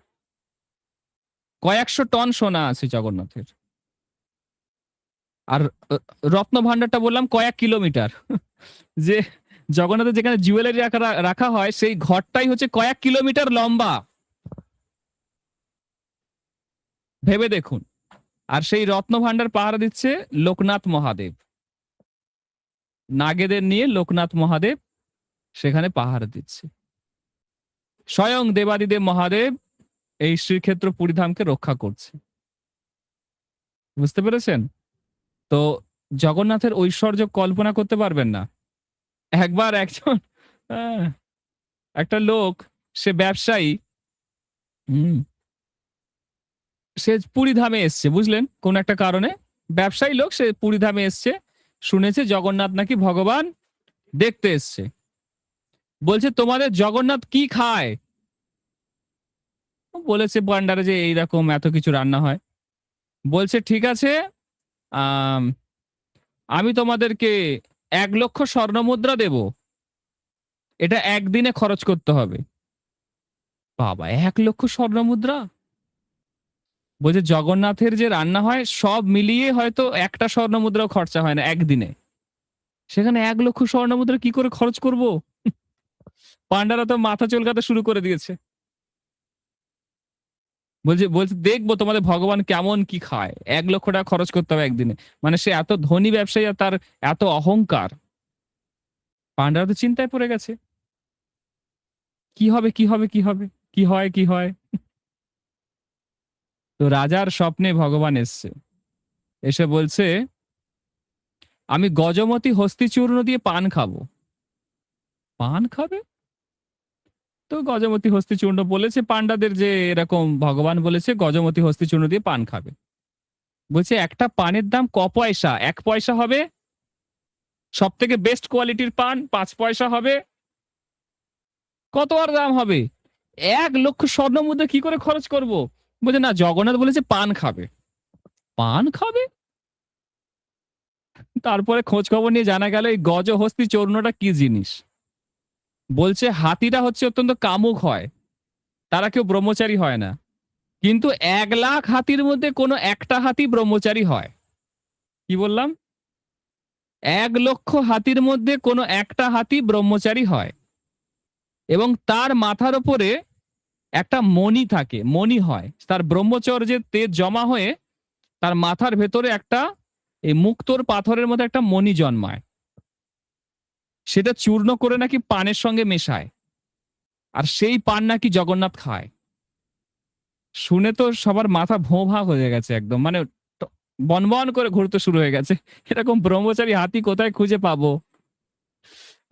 কয়েকশো টন সোনা আছে জগন্নাথের। আর রত্ন ভান্ডারটা বললাম কয়েক কিলোমিটার। যে জগন্নাথের যেখানে জুয়েলারি রাখা হয়, সেই ঘরটাই হচ্ছে কয়েক কিলোমিটার লম্বা। ভেবে দেখুন। আর সেই রত্ন ভান্ডার পাহারা দিচ্ছে লোকনাথ মহাদেব। নাগেদের নিয়ে লোকনাথ মহাদেব সেখানে পাহারা দিচ্ছে। স্বয়ং দেবাদিদেব মহাদেব এই শ্রীক্ষেত্র পুরীধামকে রক্ষা করছে। বুঝতে পেরেছেন? তো জগন্নাথের ঐশ্বর্য কল্পনা করতে পারবেন না। একবার একজন আহ, একটা লোক, সে ব্যবসায়ী, হুম, সে পুরীধামে এসছে, বুঝলেন, কোন একটা কারণে। ব্যবসায়ী লোক, সে পুরীধামে এসছে, শুনেছে জগন্নাথ নাকি ভগবান, দেখতে এসছে। বলছে তোমাদের জগন্নাথ কি খায়? বলেছে ভান্ডারে যে এইরকম এত কিছু রান্না হয়। বলছে ঠিক আছে, আম, আমি তোমাদেরকে 1,00,000 স্বর্ণমুদ্রা দেব, এটা একদিনে খরচ করতে হবে। বাবা, 1,00,000 স্বর্ণমুদ্রা! বলছে জগন্নাথের যে রান্না হয় সব মিলিয়ে হয়তো একটা স্বর্ণমুদ্রাও খরচা হয় না একদিনে, সেখানে 1,00,000 স্বর্ণমুদ্রা কি করে খরচ করব? পান্ডারা তো মাথা চুলকাতে শুরু করে দিয়েছে। বলছে বলছে দেখবো তোমাদের ভগবান কেমন কি খায়, 1,00,000 টাকা খরচ করতে হবে একদিনে। মানে সে এত ধনী ব্যবসায়ী আর তার এত অহংকার। পান্ডারা তো চিন্তায় পড়ে গেছে, কি হবে কি হবে কি হবে, কি হয় কি হয়। তো রাজার স্বপ্নে ভগবান এসছে, এসে বলছে আমি গজমতি হস্তি চূর্ণ দিয়ে পান খাবো। পান খাবে? তো গজমতি হস্তি চূর্ণ বলেছে পান্ডাদের যে এরকম ভগবান বলেছে গজমতি হস্তি চূর্ণ দিয়ে পান খাবে। বলছে একটা পানের দাম ক পয়সা? 1 পয়সা হবে। সব থেকে বেস্ট কোয়ালিটির পান 5 পয়সা হবে। কত আর দাম হবে? 1,00,000 স্বর্ণমুদ্রা কি করে খরচ করব? বলছে না, জগন্নাথ বলেছে পান খাবে। পান খাবে? তারপরে খোঁজ খবর নিয়ে জানা গেল এই গজহস্তি চূর্ণটা কি জিনিস। বলছে হাতিটা হচ্ছে অত্যন্ত কামুক হয়, তারা কেউ ব্রহ্মচারী হয় না, কিন্তু 1,00,000 হাতির মধ্যে কোনো একটা হাতি ব্রহ্মচারী হয়। কি বললাম? 1,00,000 হাতির মধ্যে কোনো একটা হাতি ব্রহ্মচারী হয়, এবং তার মাথার উপরে একটা মণি থাকে, মণি হয়, তার ব্রহ্মচর্যের তেজ জমা হয়ে তার মাথার ভেতরে একটা এই মুক্তোর পাথরের মধ্যে একটা মণি জন্মায়, সেটা চূর্ণ করে নাকি পানের সঙ্গে মেশায়, আর সেই পান নাকি জগন্নাথ খায়। শুনে তো সবার মাথা ভোঁ ভাঁ হয়ে গেছে একদম, মানে বনবন করে ঘুরতে শুরু হয়ে গেছে। এরকম ব্রহ্মচারী হাতি কোথায় খুঁজে পাবো?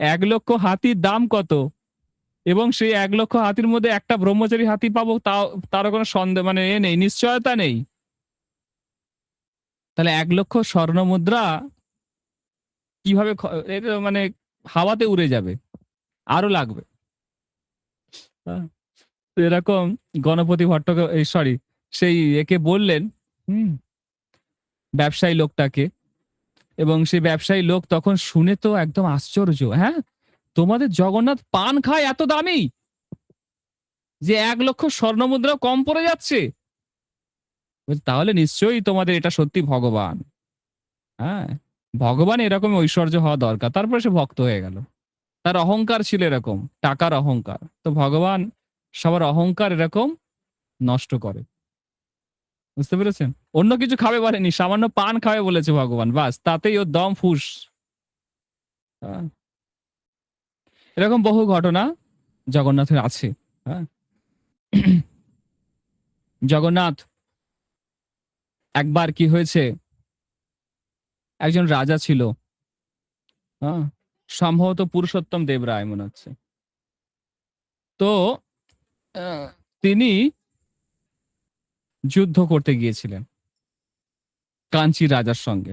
1,00,000 হাতির দাম কত? এবং সেই 1,00,000 হাতির মধ্যে একটা ব্রহ্মচারী হাতি পাবো, তাও তারও কোনো সন্দেহ, মানে এ নেই, নিশ্চয়তা নেই। তাহলে 1,00,000 স্বর্ণ মুদ্রা কিভাবে এটা মানে হাওয়াতে উড়ে যাবে, আরো লাগবে। হ্যাঁ, তো এরকম গণপতি ভট্টকে, সরি, সেই একে বললেন, হুম, ব্যবসায়ী লোকটাকে। এবং সেই ব্যবসায়ী লোক তখন শুনে তো একদম আশ্চর্য, হ্যাঁ, তোমাদের জগন্নাথ পান খায় এত দামি, যে 1,00,000 স্বর্ণ মুদ্রা কম পড়ে যাচ্ছে। তাহলে নিশ্চয়ই তোমাদের এটা সত্যি ভগবান। হ্যাঁ, ভগবান এরকম ঐশ্বর্য হওয়া দরকার, তারপরে সে ভক্ত হয়ে গেল। তার অহংকার ছিল এরকম, টাকার অহংকার। তো ভগবান সবার অহংকার এরকম নষ্ট করে। বুঝতে পেরেছেন? অন্য কিছু খাবে বলেনি, সামান্য পান খাবে বলেছে ভগবান, বাস তাতেই ওর দম ফুস। হ্যাঁ, এরকম বহু ঘটনা জগন্নাথের আছে। হ্যাঁ, জগন্নাথ একবার কি হয়েছে, একজন রাজা ছিল, হ্যাঁ, সম্ভবত পুরুষোত্তম দেব রায় মনে হচ্ছে। তো আহ, তিনি যুদ্ধ করতে গিয়েছিলেন কাঞ্চি রাজার সঙ্গে।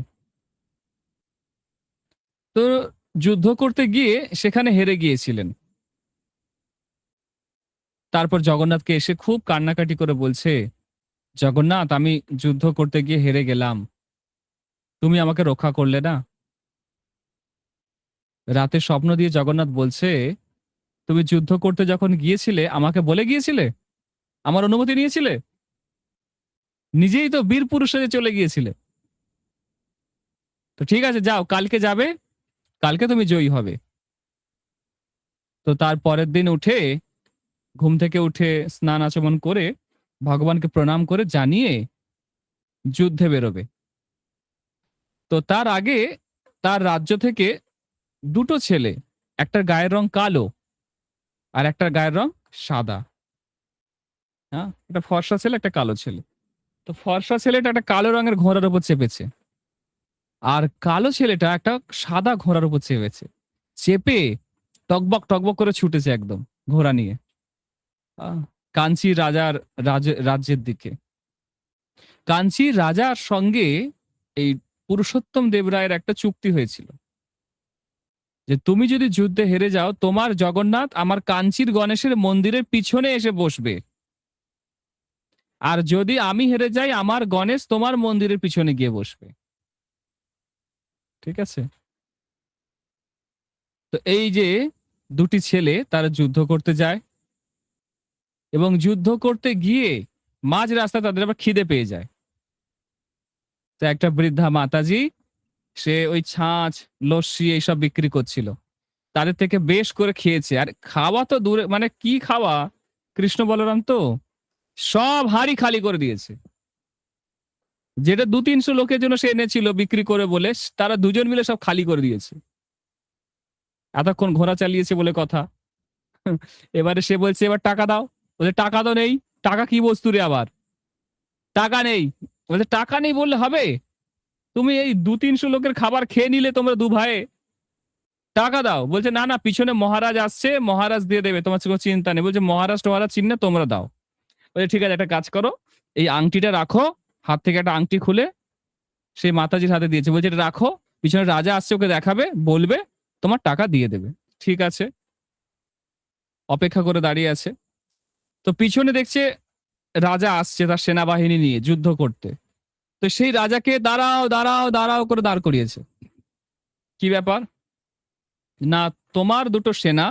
তো যুদ্ধ করতে গিয়ে সেখানে হেরে গিয়েছিলেন। তারপর জগন্নাথকে এসে খুব কান্নাকাটি করে বলছে, জগন্নাথ আমি যুদ্ধ করতে গিয়ে হেরে গেলাম, তুমি আমাকে রক্ষা করলে না। রাতে স্বপ্ন দিয়ে জগন্নাথ বলছে, তুমি যুদ্ধ করতে যখন গিয়েছিলে আমাকে বলে গিয়েছিলে, আমার অনুমতি নিয়েছিলে, নিজেই তো বীর পুরুষ সেজে চলে গিয়েছিলে। তো ঠিক আছে, যাও, কালকে যাবে, কালকে তুমি জয়ী হবে। তো তার পরের দিন উঠে, ঘুম থেকে উঠে স্নান আচমন করে ভগবানকে প্রণাম করে জানিয়ে যুদ্ধে বেরোবে। তো তার আগে তার রাজ্য থেকে দুটো ছেলে, একটার গায়ের রং কালো আর একটার গায়ের রং সাদা, হ্যাঁ, একটা ফর্সা ছেলে একটা কালো ছেলে। তো ফর্সা ছেলেটা একটা কালো রঙের ঘোড়ার উপর চেপেছে, আর কালো ছেলেটা একটা সাদা ঘোড়ার উপর চেপেছে। চেপে টকবক টকবক করে ছুটেছে একদম ঘোড়া নিয়ে কাঞ্চীর রাজ্যের দিকে। কাঞ্চীর রাজার সঙ্গে এই পুরুষোত্তম দেবরায়ের একটা চুক্তি হয়েছিল যে তুমি যদি যুদ্ধে হেরে যাও, তোমার জগন্নাথ আমার কাঞ্চীর গণেশের মন্দিরের পিছনে এসে বসবে, আর যদি আমি হেরে যাই, আমার গণেশ তোমার মন্দিরের পিছনে গিয়ে বসবে। ঠিক আছে? তো এই যে দুটি ছেলে তারা যুদ্ধ করতে যায়, এবং যুদ্ধ করতে গিয়ে মাঝ রাস্তায় তাদের আবার খিদে পেয়ে যায়। তো একটা বৃদ্ধা মাতাজি, সে ওই ছাঁচ লস্যি এইসব বিক্রি করছিল, তাদের থেকে বেশ করে খেয়েছে। আর খাওয়া তো দূরে, মানে কি খাওয়া, কৃষ্ণ বলরাম তো সব হাঁড়ি খালি করে দিয়েছে। যেটা 200-300 লোকের জন্য সে এনেছিল বিক্রি করে বলে, তারা দুজন মিলে সব খালি করে দিয়েছে। এতক্ষণ ঘোড়া চালিয়েছে বলে কথা। এবারে সে বলছে এবার টাকা দাও, বলছে টাকা তো নেই। টাকা কি বস্তু রে আবার, টাকা নেই। বলছে টাকা নেই বললে হবে, তুমি এই 200-300 লোকের খাবার খেয়ে নিলে তোমরা দু ভাই, টাকা দাও। বলছে না না, পিছনে মহারাজ আসছে, মহারাজ দিয়ে দেবে, তোমার কোনো চিন্তা নেই। বলছে মহারাজ টহারাজ চিন্তা, তোমরা দাও। বলছে ঠিক আছে, একটা কাজ করো, এই আংটিটা রাখো। হাত থেকে একটা আংটি খুলে সেই মাতাজির হাতে দিয়েছে, বলছে এটা রাখো, পিছনে রাজা আসছে, ওকে দেখাবে, বলবে তোমার টাকা দিয়ে দেবে। ঠিক আছে, অপেক্ষা করে দাঁড়িয়ে আছে। তো পিছনে দেখছে রাজা আসছে তার সেনাবাহিনী নিয়ে যুদ্ধ করতে। তো সেই রাজাকে দাঁড়াও দাঁড়াও দাঁড়াও করে দাঁড় করিয়েছে। কি ব্যাপার না, তোমার দুটো সেনা,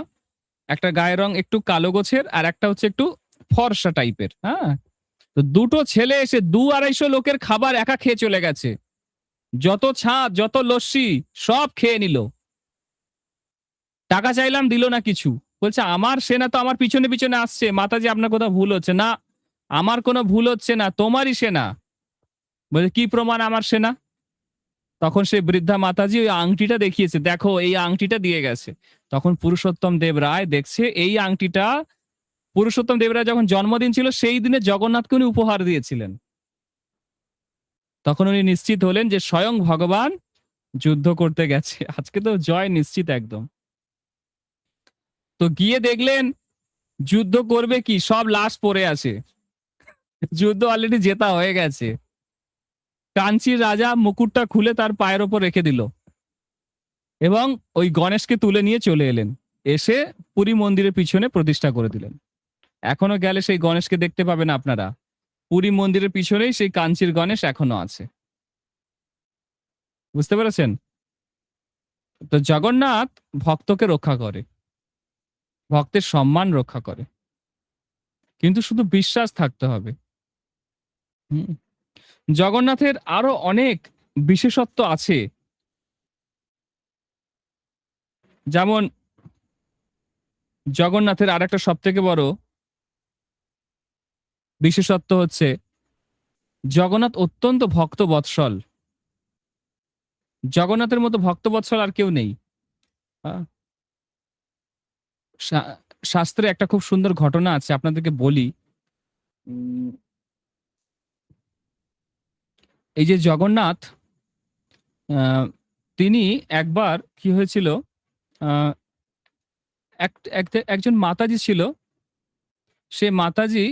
একটা গায়ের রং একটু কালো গোছের, আর একটা হচ্ছে একটু ফর্সা টাইপের, হ্যাঁ, তো দুটো ছেলে এসে 200-250 লোকের খাবার একা খেয়ে চলে গেছে। যত ছাঁচ যত লস্যি সব খেয়ে নিল। টাকা চাইলাম দিল না কিছু। বলছে আমার সেনা তো আমার পিছনে পিছনে আসছে, মাতাজি আপনার কোথাও ভুল হচ্ছে। না, আমার কোনো ভুল হচ্ছে না, তোমারই সেনা। বলছে কি প্রমাণ আমার সেনা? তখন সেই বৃদ্ধা মাতাজি ওই আংটিটা দেখিয়েছে, দেখো এই আংটিটা দিয়ে গেছে। তখন পুরুষোত্তম দেব রায় দেখছে এই আংটিটা পুরুষোত্তম দেব রায় যখন জন্মদিন ছিল সেই দিনে জগন্নাথকে উনি উপহার দিয়েছিলেন। তখন উনি নিশ্চিত হলেন যে স্বয়ং ভগবান যুদ্ধ করতে গেছে, আজকে তো জয় নিশ্চিত একদম। তো গিয়ে দেখলেন যুদ্ধ করবে কি, সব লাশ পড়ে আছে, যুদ্ধ অলরেডি জেতা হয়ে গেছে। কাঞ্চীর রাজা মুকুটটা খুলে তার পায়ের ওপর রেখে দিল, এবং ওই গণেশকে তুলে নিয়ে চলে এলেন, এসে পুরী মন্দিরের পিছনে প্রতিষ্ঠা করে দিলেন। এখনো গেলে সেই গণেশকে দেখতে পাবেন আপনারা, পুরী মন্দিরের পিছনেই সেই কাঞ্চীর গণেশ এখনো আছে। বুঝতে পেরেছেন? তো জগন্নাথ ভক্তকে রক্ষা করে, ভক্তের সম্মান রক্ষা করে, কিন্তু শুধু বিশ্বাস থাকতে হবে। হুম। জগন্নাথের আরো অনেক বিশেষত্ব আছে, যেমন জগন্নাথের আর একটা সব থেকে বড় বিশেষত্ব হচ্ছে জগন্নাথ অত্যন্ত ভক্ত বৎসল। জগন্নাথের মতো ভক্ত বৎসল আর কেউ নেই। আহ, শাস্ত্রে একটা খুব সুন্দর ঘটনা আছে, আপনাদেরকে বলি। উম, এই যে জগন্নাথ, আহ, তিনি একবার কি হয়েছিল, আহ, একজন মাতাজি ছিল, সে মাতাজি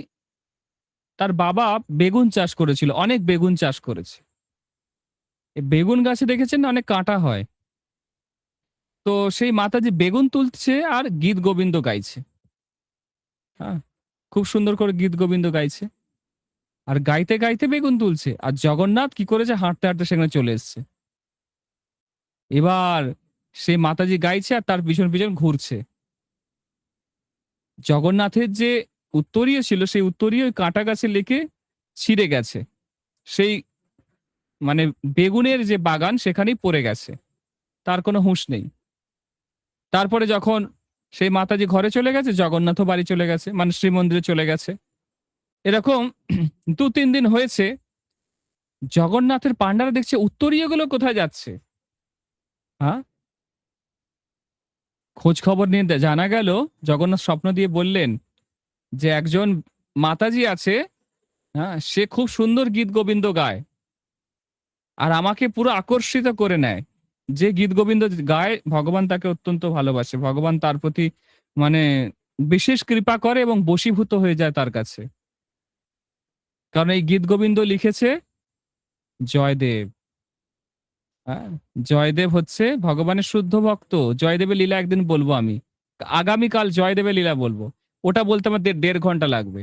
তার বাবা বেগুন চাষ করেছিল, অনেক বেগুন চাষ করেছে। এই বেগুন গাছে দেখেছেন না অনেক কাঁটা হয়। তো সেই মাতাজি বেগুন তুলছে আর গীত গোবিন্দ গাইছে। হ্যাঁ, খুব সুন্দর করে গীত গোবিন্দ গাইছে, আর গাইতে গাইতে বেগুন তুলছে। আর জগন্নাথ কি করেছে, হাঁটতে হাঁটতে সেখানে চলে এসছে। এবার সেই মাতাজি গাইছে আর তার পিছন পিছন ঘুরছে। জগন্নাথের যে উত্তরীয় ছিল, সেই উত্তরীয় ওই কাঁটা গাছে লেগে ছিঁড়ে গেছে, সেই মানে বেগুনের যে বাগান সেখানেই পড়ে গেছে, তার কোনো হুঁশ নেই। তারপরে যখন সেই মাতাজি ঘরে চলে গেছে, জগন্নাথও বাড়ি চলে গেছে, মানে শ্রীমন্দিরে চলে গেছে। এরকম 2-3 দিন হয়েছে, জগন্নাথের পান্ডারা দেখছে উত্তরীয়গুলো কোথায় যাচ্ছে। হ্যাঁ, খোঁজ খবর নিয়ে জানা গেল, জগন্নাথ স্বপ্ন দিয়ে বললেন যে একজন মাতাজি আছে, হ্যাঁ, সে খুব সুন্দর গীত গোবিন্দ গায়, আর আমাকে পুরো আকর্ষিত করে নেয়। যে গীত গোবিন্দ গায় ভগবান তাকে অত্যন্ত ভালোবাসে, ভগবান তার প্রতি মানে বিশেষ কৃপা করে এবং বশীভূত হয়ে যায় তার কাছে। কারণ এই গীত গোবিন্দ লিখেছে জয়দেব। হ্যাঁ, জয়দেব হচ্ছে ভগবানের শুদ্ধ ভক্ত। জয়দেবের লীলা একদিন বলবো আমি, আগামীকাল জয়দেবের লীলা বলবো। ওটা বলতে আমার 1.5 ঘন্টা লাগবে।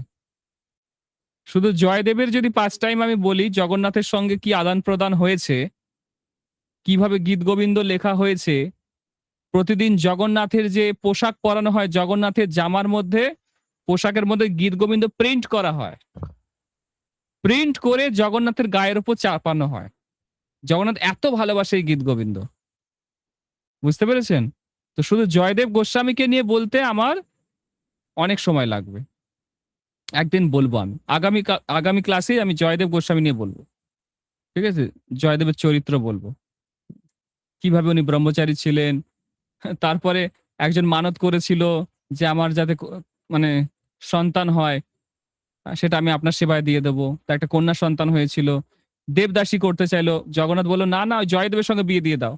শুধু জয়দেবের যদি 5 টাইম আমি বলি জগন্নাথের সঙ্গে কি আদান প্রদান হয়েছে, কিভাবে গীত গোবিন্দ লেখা হয়েছে, প্রতিদিন জগন্নাথের যে পোশাক পরানো হয়, জগন্নাথের জামার মধ্যে, পোশাকের মধ্যে গীত গোবিন্দ প্রিন্ট করা হয়, প্রিন্ট করে জগন্নাথের গায়ের উপর চাপানো হয়। জগন্নাথ এত ভালোবাসে এই গীত গোবিন্দ, বুঝতে পেরেছেন? তো শুধু জয়দেব গোস্বামীকে নিয়ে বলতে আমার অনেক সময় লাগবে। একদিন বলবো আমি, আগামী ক্লাসে আমি জয়দেব গোস্বামী নিয়ে বলবো। ঠিক আছে, জয়দেবের চরিত্র বলবো, কিভাবে উনি ব্রহ্মচারী ছিলেন। তারপরে একজন মানত করেছিল যে আমার যাতে মানে সন্তান হয়, সেটা আমি আপনার সেবায় দিয়ে দেবো। তা একটা কন্যা সন্তান হয়েছিল, দেবদাসী করতে চাইলো, জগন্নাথ বললো না না, ওই জয়দেবের সঙ্গে বিয়ে দিয়ে দাও।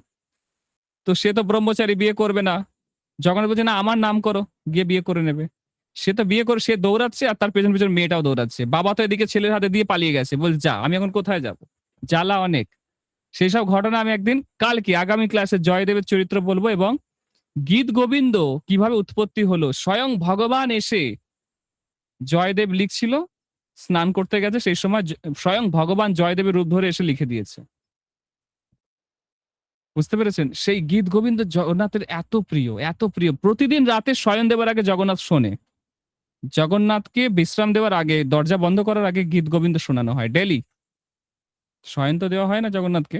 তো সে তো ব্রহ্মচারী, বিয়ে করবে না। জগন্নাথ বলছে না, আমার নাম করো, গিয়ে বিয়ে করে নেবে। সে তো বিয়ে করে, সে দৌড়াচ্ছে আর তার পেছন পেছন মেয়েটাও দৌড়াচ্ছে। বাবা তো এদিকে ছেলের হাতে দিয়ে পালিয়ে গেছে, বলছে যা, আমি এখন কোথায় যাব, জ্বালা অনেক। সেই সব ঘটনা আমি একদিন কালকে আগামী ক্লাসে জয়দেবের চরিত্র বলবো, এবং গীত গোবিন্দ কিভাবে উৎপত্তি হলো। স্বয়ং ভগবান এসে, জয়দেব লিখছিল, স্নান করতে গেছে, সেই সময় স্বয়ং ভগবান জয়দেবের রূপ ধরে এসে লিখে দিয়েছে। বুঝতে পেরেছেন? সেই গীত গোবিন্দ জগন্নাথের এত প্রিয়, এত প্রিয়। প্রতিদিন রাতে শয়ন দেওয়ার আগে জগন্নাথ শোনে। জগন্নাথকে বিশ্রাম দেওয়ার আগে, দরজা বন্ধ করার আগে গীত গোবিন্দ শোনানো হয় ডেলি। শয়ন তো দেওয়া হয় না জগন্নাথকে।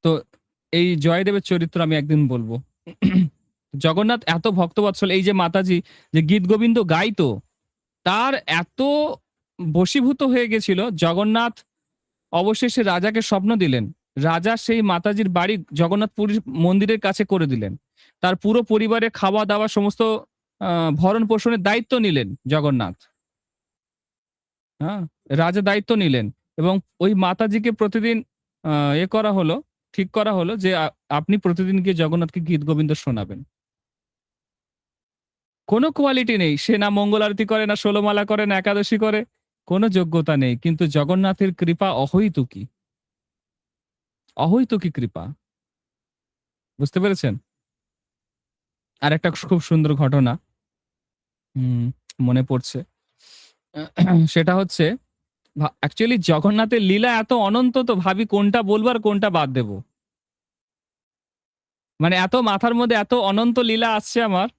তো এই জয়দেবের চরিত্র আমি একদিন বলবো। জগন্নাথ এত ভক্তবৎসল, এই যে মাতাজি যে গীত গোবিন্দ গাইতো, তার এত বশীভূত হয়ে গেছিল, জগন্নাথ অবশেষে রাজাকে স্বপ্ন দিলেন। রাজা সেই মাতাজির বাড়ি জগন্নাথ পুরীর মন্দিরের কাছে করে দিলেন। তার পুরো পরিবারে খাওয়া দাওয়া সমস্ত ভরণ পোষণের দায়িত্ব নিলেন জগন্নাথ। হ্যাঁ, রাজা দায়িত্ব নিলেন, এবং ওই মাতাজিকে প্রতিদিন করা হলো, ঠিক করা হলো যে আপনি প্রতিদিন গিয়ে জগন্নাথকে গীত গোবিন্দ শোনাবেন। কোনো কোয়ালিটি নেই, সে না মঙ্গল আরতি করে, না ষোলমালা করে, না একাদশী করে, কোনো যোগ্যতা নেই, কিন্তু জগন্নাথের কৃপা অহৈতুকী, অহৈতুকী কৃপা। বুঝতে পেরেছেন? আর একটা খুব সুন্দর ঘটনা মনে পড়ছে। সেটা হচ্ছে, অ্যাকচুয়ালি জগন্নাথের লীলা এত অনন্ত, তো ভাবি কোনটা বলবো আর কোনটা বাদ দেব। মানে এত মাথার মধ্যে এত অনন্ত লীলা আসছে আমার,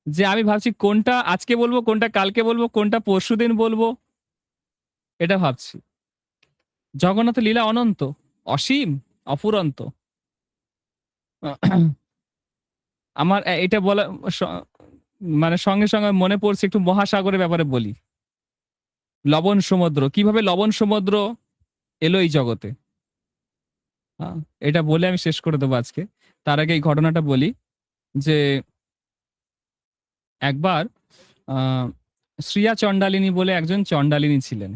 যে আমি ভাবছি কোনটা আজকে বলবো, কোনটা কালকে বলবো, কোনটা পরশুদিন বলবো, এটা ভাবছি। জগন্নাথের লীলা অনন্ত, অসীম, অফুরন্ত। আমার এটা বলা মানে সঙ্গে সঙ্গে মনে পড়ছে, একটু মহাসাগরের ব্যাপারে বলি। লবণ সমুদ্র, কিভাবে লবণ সমুদ্র এলো এই জগতে, এটা বলে আমি শেষ করে দেবো আজকে। তার আগে এই ঘটনাটা বলি যে একবার শ্রিয়া চণ্ডালিনী বলে একজন চণ্ডালিনী ছিলেন।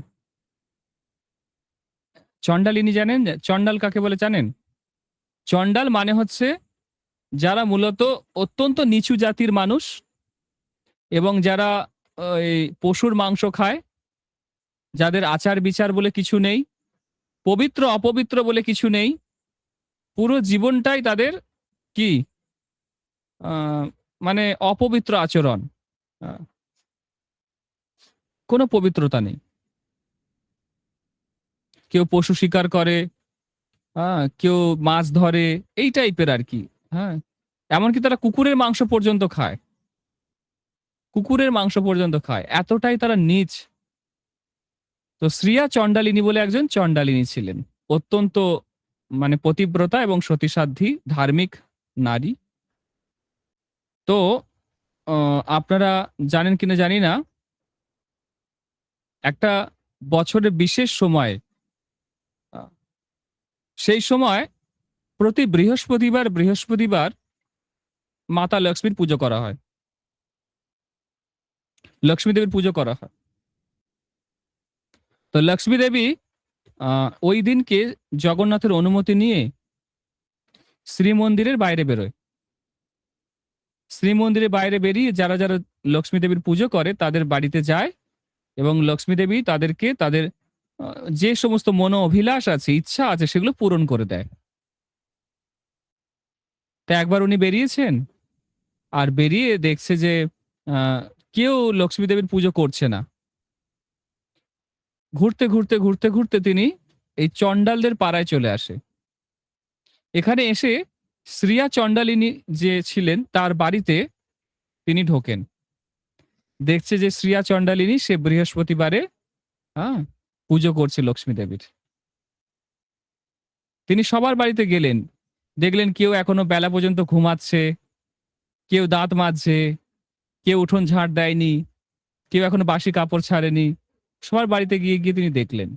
চণ্ডালিনী জানেন? চণ্ডাল কাকে বলে জানেন? চণ্ডাল মানে হচ্ছে যারা মূলত অত্যন্ত নিচু জাতির মানুষ, এবং যারা ওই পশুর মাংস খায়, যাদের আচার বিচার বলে কিছু নেই, পবিত্র অপবিত্র বলে কিছু নেই, পুরো জীবনটাই তাদের কি মানে অপবিত্র আচরণ, কোনো পবিত্রতা নেই। কেউ পশু শিকার করে, কেউ মাছ ধরে, এই টাইপের আর কি। হ্যাঁ, এমনকি তারা কুকুরের মাংস পর্যন্ত খায়, কুকুরের মাংস পর্যন্ত খায়, এতটাই তারা নীচ। তো শ্রিয়া চণ্ডালিনী বলে একজন চণ্ডালিনী ছিলেন, অত্যন্ত মানে পতিব্রতা এবং সতীসাধ্বী ধার্মিক নারী। তো আপনারা জানেন কিনা জানি না, একটা বছরের বিশেষ সময়, সেই সময় প্রতি বৃহস্পতিবার মাতা লক্ষ্মীর পুজো করা হয়, লক্ষ্মী দেবীর পুজো করা হয়। তো লক্ষ্মী দেবী ওই দিনকে জগন্নাথের অনুমতি নিয়ে শ্রীমন্দিরের বাইরে বেরোয়। শ্রীমন্দিরের বাইরে বেরিয়ে যারা যারা লক্ষ্মী দেবীর পুজো করে তাদের বাড়িতে যায় এবং লক্ষ্মী দেবী তাদেরকে তাদের যে সমস্ত মনো অভিলাষ আছে, ইচ্ছা আছে, সেগুলো পূরণ করে দেয়। তা একবার উনি বেরিয়েছেন, আর বেরিয়ে দেখছে যে আহ, কেউ লক্ষ্মী দেবীর পুজো করছে না। ঘুরতে ঘুরতে ঘুরতে ঘুরতে তিনি এই চণ্ডালদের পাড়ায় চলে আসে। এখানে এসে শ্রিয়া চণ্ডালিনী যে ছিলেন তার বাড়িতে তিনি ঢোকেন। দেখছে যে শ্রিয়া চণ্ডালিনী সে বৃহস্পতিবারে হ্যাঁ পুজো করছে লক্ষ্মী দেবীর। তিনি সবার বাড়িতে গেলেন, দেখলেন কেউ এখনো বেলা পর্যন্ত ঘুমাচ্ছে, কেউ দাঁত মাজছে, কেউ উঠোন ঝাড় দেয়নি, কেউ এখনো বাসি কাপড় ছাড়েনি। সবার বাড়িতে গিয়ে গিয়ে তিনি দেখলেন,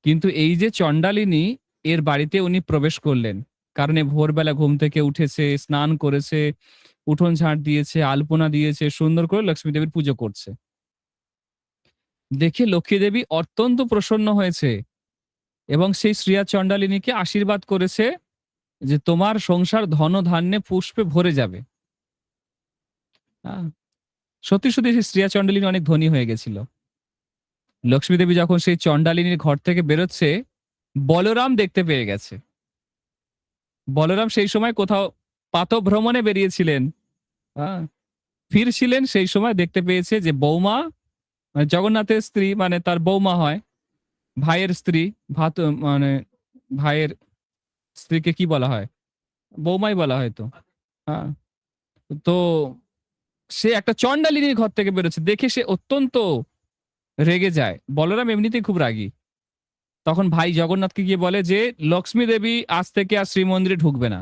কিন্তু এই যে চণ্ডালিনী, এর বাড়িতে উনি প্রবেশ করলেন। কারণ এ ভোরবেলা ঘুম থেকে উঠেছে, স্নান করেছে, উঠোন ঝাড় দিয়েছে, আলপনা দিয়েছে, সুন্দর করে লক্ষ্মী দেবীর পুজো করছে। দেখে লক্ষ্মী দেবী অত্যন্ত প্রসন্ন হয়েছে এবং সেই শ্রিয়া চণ্ডালিনীকে আশীর্বাদ করেছে যে তোমার সংসার ধন ধান্যে পুষ্পে ভরে যাবে। আহ, সত্যি সত্যি সেই শ্রিয়া চণ্ডালিনী অনেক ধনী হয়ে গেছিল। লক্ষ্মী দেবী যখন সেই চণ্ডালিনীর ঘর থেকে বেরোচ্ছে, বলরাম দেখতে পেয়ে গেছে। বলরাম সেই সময় কোথাও পাতভ্রমণে বেরিয়েছিলেন, হ্যাঁ, ফিরছিলেন, সেই সময় দেখতে পেয়েছে যে বৌমা, মানে জগন্নাথের স্ত্রী, মানে তার বৌমা হয়, ভাইয়ের স্ত্রী, ভাত মানে ভাইয়ের স্ত্রীকে কি বলা হয়, বৌমাই বলা হয় তো। হ্যাঁ, তো সে একটা চণ্ডালিনীর ঘর থেকে বেরোচ্ছে, দেখে সে অত্যন্ত রেগে যায়। বলরাম এমনিতেই খুব রাগী। তখন ভাই জগন্নাথকে গিয়ে বলে যে লক্ষ্মী দেবী আজ থেকে আর শ্রীমন্দিরে ঢুকবে না,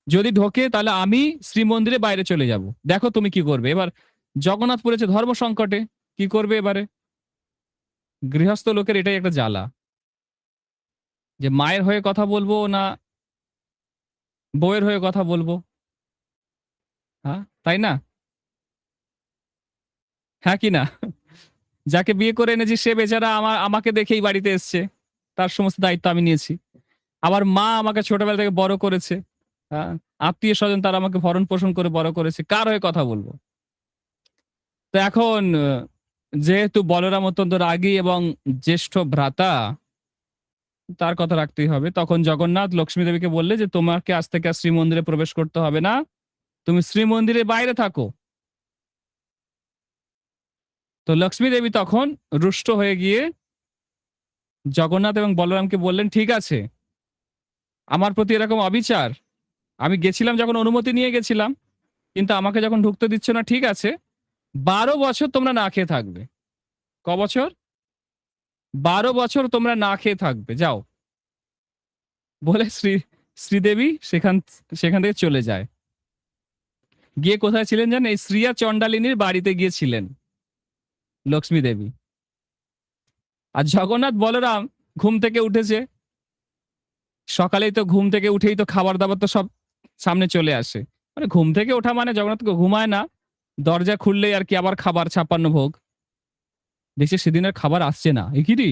যদি ঢোকে তাহলে আমি শ্রীমন্দিরে বাইরে চলে যাব, দেখো তুমি কি করবে। এবার জগন্নাথ পড়েছে ধর্ম সংকটে, কি করবে এবারে। গৃহস্থ লোকের এটাই একটা জ্বালা, যে মায়ের হয়ে কথা বলবো না বউয়ের হয়ে কথা বলবো। হ্যাঁ, তাই না? হ্যাঁ কি না? যাকে বিয়ে করে এনেছি সে বেচারা আমাকে দেখেই বাড়িতে এসছে, তার সমস্ত দায়িত্ব আমি নিয়েছি। আবার মা আমাকে ছোটবেলা থেকে বড় করেছে, হ্যাঁ, আত্মীয় স্বজন তারা আমাকে ভরণ পোষণ করে বড় করেছে, কার হয়ে কথা বলবো। তো এখন যেহেতু বলরাম অত্যন্ত রাগী এবং জ্যেষ্ঠ ভ্রাতা, তার কথা রাখতেই হবে। তখন জগন্নাথ লক্ষ্মী দেবীকে বললে যে তোমাকে আজ থেকে আর শ্রীমন্দিরে প্রবেশ করতে হবে না, তুমি শ্রীমন্দিরের বাইরে থাকো। তো লক্ষ্মী দেবী তখন রুষ্ট হয়ে গিয়ে জগন্নাথ এবং বলরামকে বললেন, ঠিক আছে, আমার প্রতি এরকম অবিচার, আমি গেছিলাম যখন অনুমতি নিয়ে গেছিলাম, কিন্তু আমাকে যখন ঢুকতে দিচ্ছ না, ঠিক আছে, 12 বছর তোমরা না খেয়ে থাকবে। ক বছর? 12 বছর তোমরা না খেয়ে থাকবে, যাও। বলে শ্রীদেবী সেখান সেখান থেকে চলে যায়। গিয়ে কোথায় ছিলেন জানেন? এই শ্রিয়া চণ্ডালিনীর বাড়িতে গিয়েছিলেন লক্ষ্মী দেবী। আর জগন্নাথ বলরাম ঘুম থেকে উঠেছে, সকালেই তো ঘুম থেকে উঠেই তো খাবার দাবার তো সব সামনে চলে আসে। মানে ঘুম থেকে ওঠা মানে জগন্নাথ ঘুমায় না, দরজা খুললেই আর কি আবার খাবার 56 ভোগ। দেখছে সেদিন আর খাবার আসছে না, এ কি রে?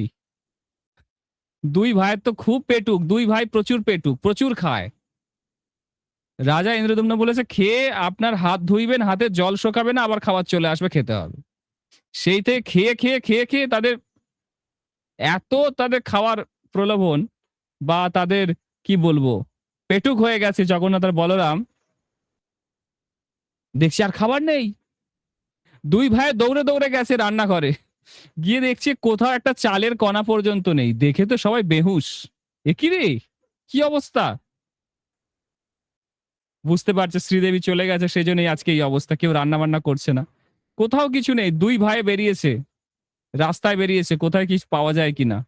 দুই ভাইয়ের তো খুব পেটুক, দুই ভাই প্রচুর পেটুক, প্রচুর খায়। রাজা ইন্দ্রদম্ন বলেছে খেয়ে আপনার হাত ধুইবেন, হাতে জল শোকাবে না, আবার খাবার চলে আসবে, খেতে হবে। সেই থেকে খেয়ে খেয়ে খেয়ে খেয়ে তাদের এত, তাদের খাওয়ার প্রলোভন, বা তাদের কি বলবো, পেটুক হয়ে গেছে জগন্নাথ আর বলরাম। দেখছি আর খাবার নেই, দুই ভাই দৌড়ে দৌড়ে গেছে রান্নাঘরে, গিয়ে দেখছে কোথাও একটা চালের কণা পর্যন্ত নেই। দেখে তো সবাই বেহুশ, এ কি রে, কি অবস্থা। বুঝতে পারছে শ্রীদেবী চলে গেছে, সেই জন্যই আজকে এই অবস্থা, কেউ রান্না বান্না করছে না, কোথাও কিছু নেই। দুই ভাই বেরিয়েছে, রাস্তায় বেরিয়েছে, কোথায় কিছু পাওয়া যায় কিনা।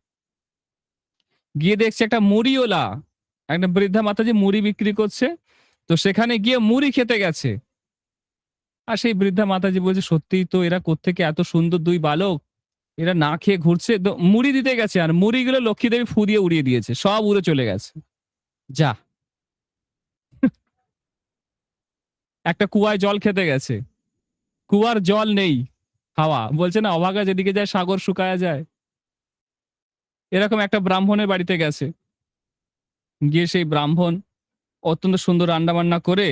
গিয়ে দেখছে একটা মুড়িওয়ালা, একটা বৃদ্ধা মাতাজি মুড়ি বিক্রি করছে, তো সেখানে গিয়ে মুড়ি খেতে গেছে। আর সেই বৃদ্ধা মাতাজি বলছে সত্যিই তো, এরা কোত্থেকে এত সুন্দর দুই বালক, এরা না খেয়ে ঘুরছে, তো মুড়ি দিতে গেছে, আর মুড়িগুলো লক্ষ্মী দেবী ফু দিয়ে উড়িয়ে দিয়েছে, সব উড়ে চলে গেছে। যা। একটা কুয়ায় জল খেতে গেছে, কুয়ার জল নেই, হাওয়া, বলছে না অভাগা যেদিকে যায় সাগর শুকায়া যায়। এরকম একটা ব্রাহ্মণের বাড়িতে গেছে, গিয়ে সেই ব্রাহ্মণ অত্যন্ত সুন্দর রান্না বান্না করে,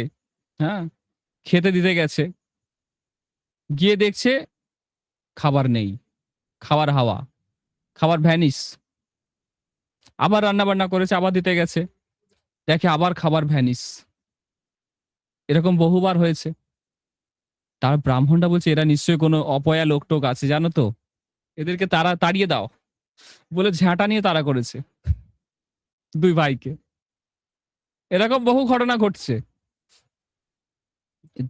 হ্যাঁ, খেতে দিতে গেছে। গিয়ে দেখছে খাবার নেই, খাবার হাওয়া, খাবার ভ্যানিশ। আবার রান্না বান্না করেছে, আবার দিতে গেছে, দেখে আবার খাবার ভ্যানিশ। এরকম বহুবার হয়েছে। তার ব্রাহ্মণটা বলছে এরা নিশ্চয়ই কোনো অপয়া লোকটোক আছে, জানো তো, এদেরকে তাড়িয়ে দাও বলে ঝাঁটা নিয়ে তাড়া করেছে দুই ভাইকে। এরকম বহু ঘটনা ঘটছে।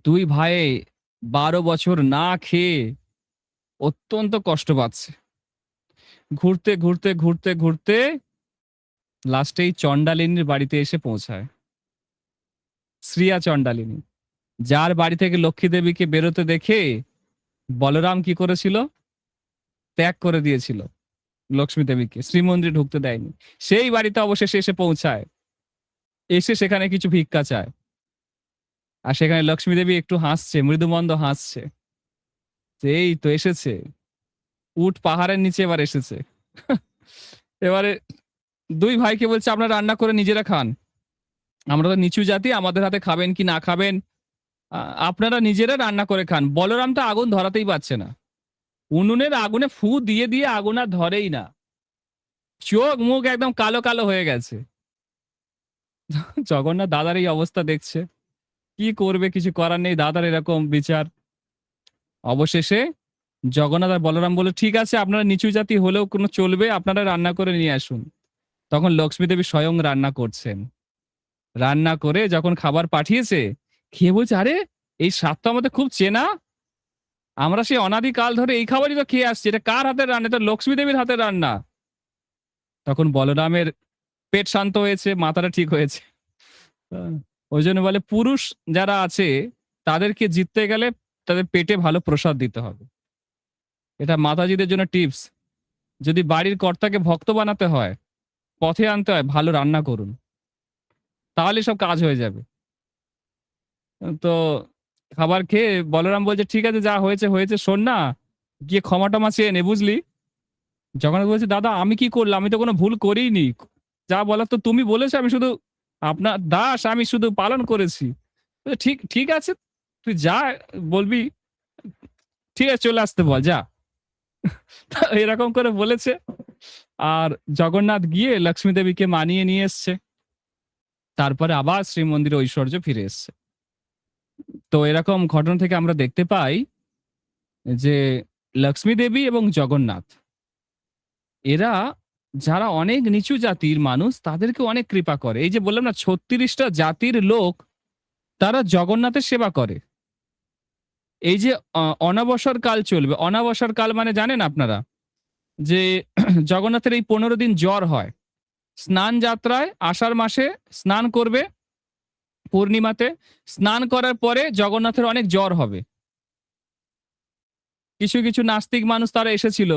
দুই ভাই 12 বছর না খেয়ে অত্যন্ত কষ্ট পাচ্ছে। ঘুরতে ঘুরতে ঘুরতে ঘুরতে লাস্টে এই চণ্ডালিনীর বাড়িতে এসে পৌঁছায়। শ্রিয়া চণ্ডালিনী, যার বাড়ি থেকে লক্ষ্মী দেবীকে বেরোতে দেখে বলরাম কি করেছিল, ত্যাগ করে দিয়েছিল লক্ষ্মী দেবীকে, শ্রীমন্দিরে ঢুকতে দেয়নি। সেই বাড়িতে অবশেষে এসে পৌঁছায়, এসে সেখানে কিছু ভিক্ষা চায়। আর সেখানে লক্ষ্মী দেবী একটু হাসছে, মৃদুমন্দ হাসছে, যে এই তো এসেছে, উট পাহাড়ের নিচে এবার এসেছে। এবারে দুই ভাইকে বলছে আপনারা রান্না করে নিজেরা খান, আমরা তো নিচু জাতি, আমাদের হাতে খাবেন কি না খাবেন আপনারা নিজেরা রান্না করে খান। বলরাম তো আগুন ধরাতেই পারছে না, উনুনের আগুনে ফু দিয়ে দিয়ে আগুন আর ধরেই না, চোখ মুখ একদম কালো কালো হয়ে গেছে। জগন্নাথ দাদার এই অবস্থা দেখছে, কি করবে, কিছু করার নেই, দাদার এরকম বিচার। অবশেষে জগন্নাথ আর বলরাম বলে ঠিক আছে আপনারা নিচু জাতি হলেও কোনো চলবে, আপনারা রান্না করে নিয়ে আসুন। তখন লক্ষ্মী দেবী স্বয়ং রান্না করছেন। রান্না করে যখন খাবার পাঠিয়েছে, খেয়ে বলছে আরে এই স্বাদ তো আমাদের খুব চেনা, আমরা সেই অনাদিকাল ধরে এই খাবারই তো খেয়ে আসছি, এটা কার হাতের রান্না, এটা লক্ষ্মী দেবীর হাতের রান্না। তখন বলরামের পেট শান্ত হয়েছে, মাথাটা ঠিক হয়েছে। ওই জন্য বলে পুরুষ যারা আছে তাদেরকে জিততে গেলে তাদের পেটে ভালো প্রসাদ দিতে হবে। এটা মাতাজিদের জন্য টিপস। যদি বাড়ির কর্তাকে ভক্ত বানাতে হয়, পথে আনতে হয়, ভালো রান্না করুন, তাহলে সব কাজ হয়ে যাবে। তো খাবার খেয়ে বলরাম বলছে ঠিক আছে যা হয়েছে হয়েছে, শোন না, গিয়ে ক্ষমা টমা চেয়ে নে বুঝলি। জগন্নাথ বলছে দাদা আমি কি করলাম, আমি তো কোনো ভুল করিনি, যা বলার তো তুমি বলেছো, আমি শুধু আপনার দাস, আমি শুধু পালন করেছি। বলছে, ঠিক ঠিক আছে, তুই যা বলবি, ঠিক আছে চলে আসতে বল যা। তা এরকম করে বলেছে। আর জগন্নাথ গিয়ে লক্ষ্মী দেবীকে মানিয়ে নিয়ে এসছে। তারপরে আবার শ্রীমন্দিরে ঐশ্বর্য ফিরে এসছে। তো এরকম ঘটনা থেকে আমরা দেখতে পাই যে লক্ষ্মী দেবী এবং জগন্নাথ এরা যারা অনেক নিচু জাতির মানুষ তাদেরকে অনেক কৃপা করে। এই যে বললাম না ৩৬টা জাতির লোক তারা জগন্নাথের সেবা করে। এই যে অনাবসর কাল চলবে, অনাবসর কাল মানে জানেন আপনারা যে জগন্নাথের এই ১৫ দিন জ্বর হয়। স্নান যাত্রায় আষাঢ় মাসে স্নান করবে, পূর্ণিমাতে স্নান করার পরে জগন্নাথের অনেক জ্বর হবে। কিছু কিছু নাস্তিক মানুষ তারা এসেছিল,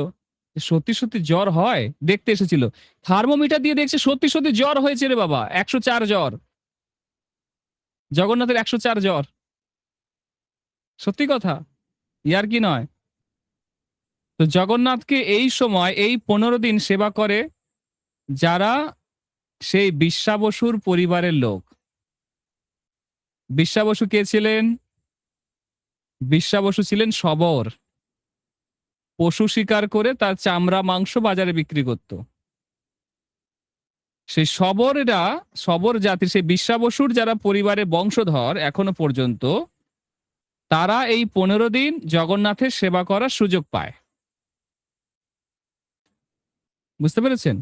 সত্যি সত্যি জ্বর হয় দেখতে এসেছিল, থার্মোমিটার দিয়ে দেখছে সত্যি সত্যি জ্বর হয়েছে রে বাবা, ১০৪ জ্বর, জগন্নাথের ১০৪ জ্বর, সত্যি কথা, ইয়ার কি নয়। তো জগন্নাথকে এই সময় এই ১৫ দিন সেবা করে যারা সেই বিশ্বাবসুর পরিবারের লোক। বিশ্বাবসু কে ছিলেন? বিশ্বাবসু ছিলেন শবর, পশু শিকার করে তার চামড়া মাংস বাজারে বিক্রি করত। সেই শবরেরা, শবর জাতির সেই বিশ্বাবসুর যারা পরিবারের বংশধর এখনো পর্যন্ত, তারা এই ১৫ দিন জগন্নাথের সেবা করার সুযোগ পায়। বুঝতে পেরেছেন?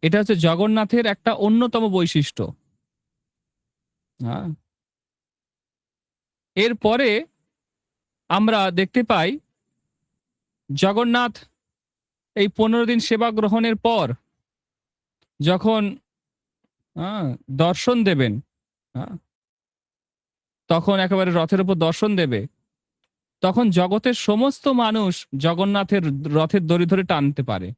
এটা হচ্ছে জগন্নাথের একটা অন্যতম বৈশিষ্ট্য। হ্যাঁ। এরপরে আমরা দেখতে পাই জগন্নাথ এই ১৫ দিন সেবা গ্রহণের পর যখন দর্শন দেবেন, হ্যাঁ, তখন একেবারে রথের উপর দর্শন দেবে, তখন জগতের সমস্ত মানুষ জগন্নাথের রথের দড়ি ধরে টানতে পারে।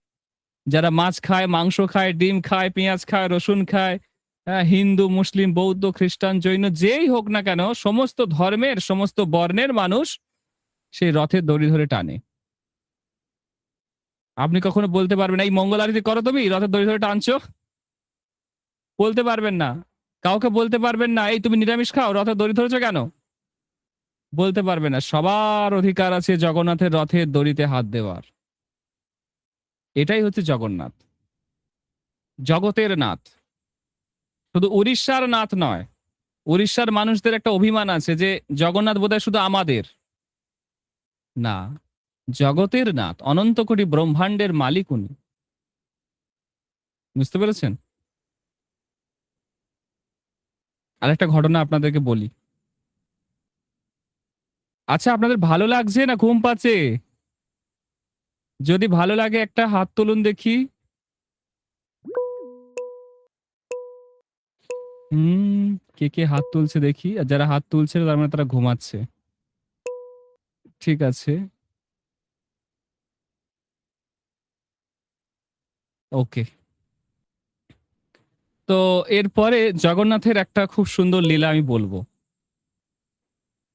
যারা মাছ খায়, মাংস খায়, ডিম খায়, পেঁয়াজ খায়, রসুন খায়, হিন্দু, মুসলিম, বৌদ্ধ, খ্রিস্টান, জৈন যেই হোক না কেন, সমস্ত ধর্মের সমস্ত বর্ণের মানুষ সেই রথের দড়ি ধরে টানে। আপনি কখনো বলতে পারবেন এই মঙ্গল আরতি করো তুমি, রথের দড়ি ধরে টানছো? বলতে পারবেন না। কাউকে বলতে পারবেন না, এই তুমি নিরামিষ খাও, রথে দড়ি ধরেছো কেন? বলতে পারবে না। সবার অধিকার আছে জগন্নাথের রথের দড়িতে হাত দেওয়ার। এটাই হচ্ছে জগন্নাথ, জগতের নাথ। শুধু উড়িষ্যার নাথ নয়। উড়িষ্যার মানুষদের একটা অভিমান আছে যে জগন্নাথ বোধহয় শুধু আমাদের না, জগতের নাথ, অনন্ত কোটি ব্রহ্মাণ্ডের মালিক উনি। বুঝতে পেরেছেন? আরেকটা ঘটনা আপনাদেরকে বলি। আচ্ছা, আপনাদের ভালো লাগছে না ঘুম পাচ্ছে? যদি ভালো লাগে একটা হাত তুলুন দেখি। হুম, কে কে হাত তুলছে দেখি। আর যারা হাত তুলছে তার মানে তারা ঘুমাচ্ছে। ঠিক আছে, ওকে। তো এরপরে জগন্নাথের একটা খুব সুন্দর লীলা আমি বলবো।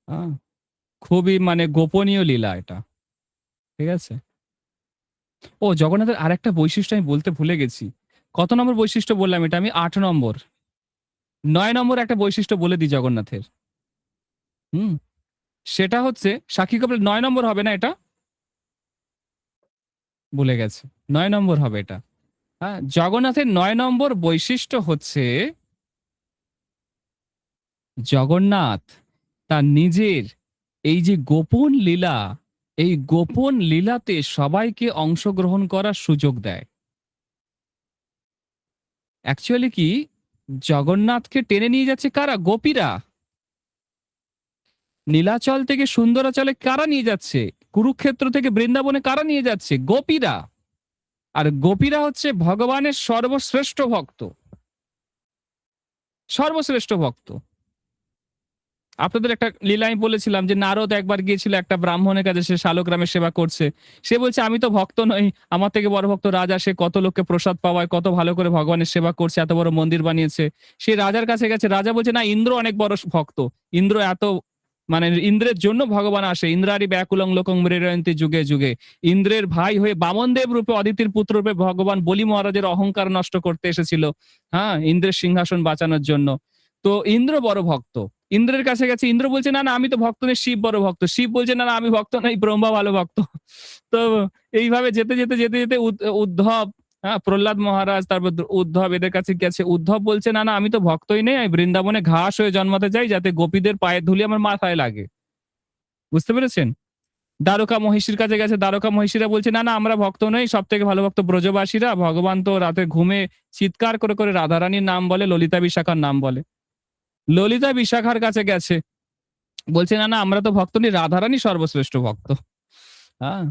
হ্যাঁ, খুবই মানে গোপনীয় লীলা এটা। ঠিক আছে। ও, জগন্নাথের আরেকটা বৈশিষ্ট্য আমি বলতে ভুলে গেছি। কত নম্বর বৈশিষ্ট্য বললাম এটা আমি? 8 নম্বর। 9 নম্বর একটা বৈশিষ্ট্য বলে দিই জগন্নাথের। হুম, সেটা হচ্ছে সাক্ষী কাপুর 9 নম্বর হবে না এটা? ভুলে গেছে। 9 নম্বর হবে এটা। হ্যাঁ, জগন্নাথের 9 নম্বর বৈশিষ্ট্য হচ্ছে জগন্নাথ তার নিজের এই যে গোপন লীলা, এই গোপন লীলাতে সবাইকে অংশগ্রহণ করার সুযোগ দেয়। অ্যাকচুয়ালি কি, জগন্নাথকে টেনে নিয়ে যাচ্ছে কারা? গোপীরা। নীলাচল থেকে সুন্দরাচলে কারা নিয়ে যাচ্ছে? কুরুক্ষেত্র থেকে বৃন্দাবনে কারা নিয়ে যাচ্ছে? গোপীরা। আর গোপীরা হচ্ছে ভগবানের সর্বশ্রেষ্ঠ ভক্ত, সর্বশ্রেষ্ঠ ভক্ত। আপনাদের একটা লীলা আমি বলেছিলাম যে নারদ একবার গিয়েছিল একটা ব্রাহ্মণের কাছে, সে শালগ্রামের সেবা করছে। সে বলছে আমি তো ভক্ত নই, আমার থেকে বড় ভক্ত রাজা, সে কত লোককে প্রসাদ পাওয়ায়, কত ভালো করে ভগবানের সেবা করছে, এত বড় মন্দির বানিয়েছে। সে রাজার কাছে গেছে, রাজা বলছে না, ইন্দ্র অনেক বড় ভক্ত। ইন্দ্র এত মানে ইন্দ্রের জন্য ভগবান আসে। ইন্দ্রারি ব্যাকুলং লোকং মৃরয়ন্তি যুগে যুগে। ইন্দ্রের ভাই হয়ে বামনদেব রূপে, অদিতির পুত্র রূপে ভগবান বলি মহারাজের অহংকার নষ্ট করতে এসেছিল। হ্যাঁ, ইন্দ্রের সিংহাসন বাঁচানোর জন্য। তো ইন্দ্র বড় ভক্ত। ইন্দ্রের কাছে গেছে, ইন্দ্র বলছে না না আমি তো ভক্ত নই, শিব বড় ভক্ত। শিব বলছে না না আমি ভক্ত নই, ব্রহ্মা ভালো ভক্ত। তো এইভাবে যেতে যেতে যেতে যেতে উদ্ধব, হ্যাঁ, প্রহ্লাদ মহারাজ, তারপর উদ্ধব এদের কাছে গেছে। উদ্ধব বলছে না না আমি তো ভক্তই নেই, আমি বৃন্দাবনে ঘাস হয়ে জন্মাতে চাই যাতে গোপীদের পায়ের ধুলি আমার মাথায় লাগে। বুঝতে পেরেছেন? দ্বারকা মহিষীর কাছে গেছে, দ্বারকা মহিষীরা বলছে না না আমরা ভক্ত নই, সব থেকে ভালো ভক্ত ব্রজবাসীরা। ভগবান তো রাতে ঘুমে চিৎকার করে করে রাধারানীর নাম বলে, ললিতা বিশাখার নাম বলে। ললিতা বিশাখার কাছে গেছে, বলছে না না আমরা তো ভক্ত নই, রাধারানী সর্বশ্রেষ্ঠ ভক্ত। হ্যাঁ,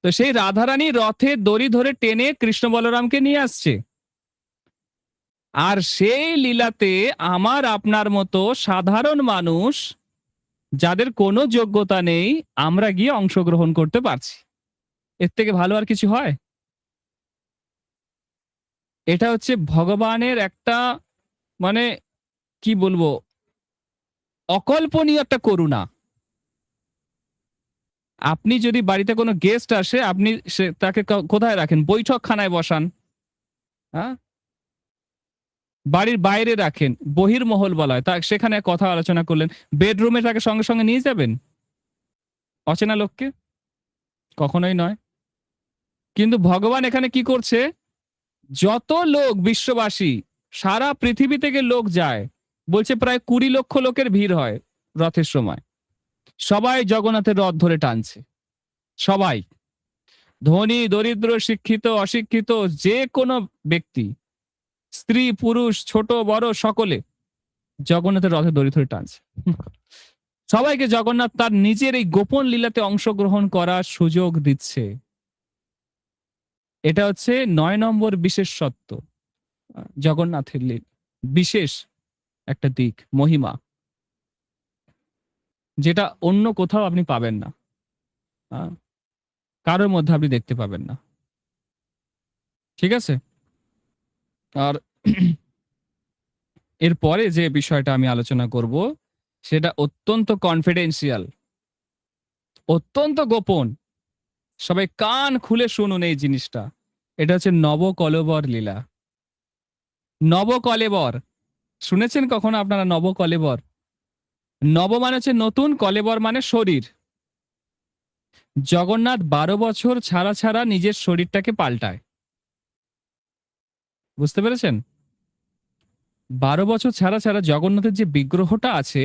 তো সেই রাধারানী রথে দড়ি ধরে টেনে কৃষ্ণ বলরামকে নিয়ে আসছে। আর সেই লীলাতে আমার আপনার মতো সাধারণ মানুষ, যাদের কোনো যোগ্যতা নেই, আমরা গিয়ে অংশগ্রহণ করতে পারছি। এর থেকে ভালো আর কিছু হয়? এটা হচ্ছে ভগবানের একটা মানে কি বলবো, অকল্পনীয় একটা করুণা। আপনি যদি বাড়িতে কোনো গেস্ট আসে, আপনি তাকে কোথায় রাখেন? বৈঠকখানায় বসান। হ্যাঁ, বাড়ির বাইরে রাখেন, বহির্মহল বলা হয়। তা সেখানে কথা আলোচনা করলেন। বেডরুমে তাকে সঙ্গে সঙ্গে নিয়ে যাবেন অচেনা লোককে? কখনোই নয়। কিন্তু ভগবান এখানে কি করছে? যত লোক বিশ্ববাসী, সারা পৃথিবী থেকে লোক যায়, বলছে প্রায় 20 লক্ষ লোকের ভিড় হয় রথের সময়। সবাই জগন্নাথের রথ ধরে টানছে। সবাই, ধনী দরিদ্র শিক্ষিত অশিক্ষিত যে কোনো ব্যক্তি, স্ত্রী পুরুষ ছোট বড় সকলে জগন্নাথের রথে দড়ি ধরে টানছে। সবাইকে জগন্নাথ তার নিজের এই গোপন লীলাতে অংশগ্রহণ করার সুযোগ দিচ্ছে। এটা হচ্ছে 9 নম্বর বিশেষত্ব, জগন্নাথের বিশেষ একটা দিক, মহিমা, যেটা অন্য কোথাও আপনি পাবেন না। আহ, কারোর মধ্যে আপনি দেখতে পাবেন না। ঠিক আছে। আর এরপরে যে বিষয়টা আমি আলোচনা করব সেটা অত্যন্ত কনফিডেন্সিয়াল, অত্যন্ত গোপন। সবাই কান খুলে শুনুন এই জিনিসটা। এটা হচ্ছে নবকলেবর লীলা। নবকলেবর শুনেছেন কখনো আপনারা নবকলেবর? নব মানে হচ্ছে নতুন, কলেবর মানে শরীর। জগন্নাথ 12 বছর ছাড়া ছাড়া নিজের শরীরটাকে পাল্টায়। বুঝতে পেরেছেন? 12 বছর ছাড়া ছাড়া জগন্নাথের যে বিগ্রহটা আছে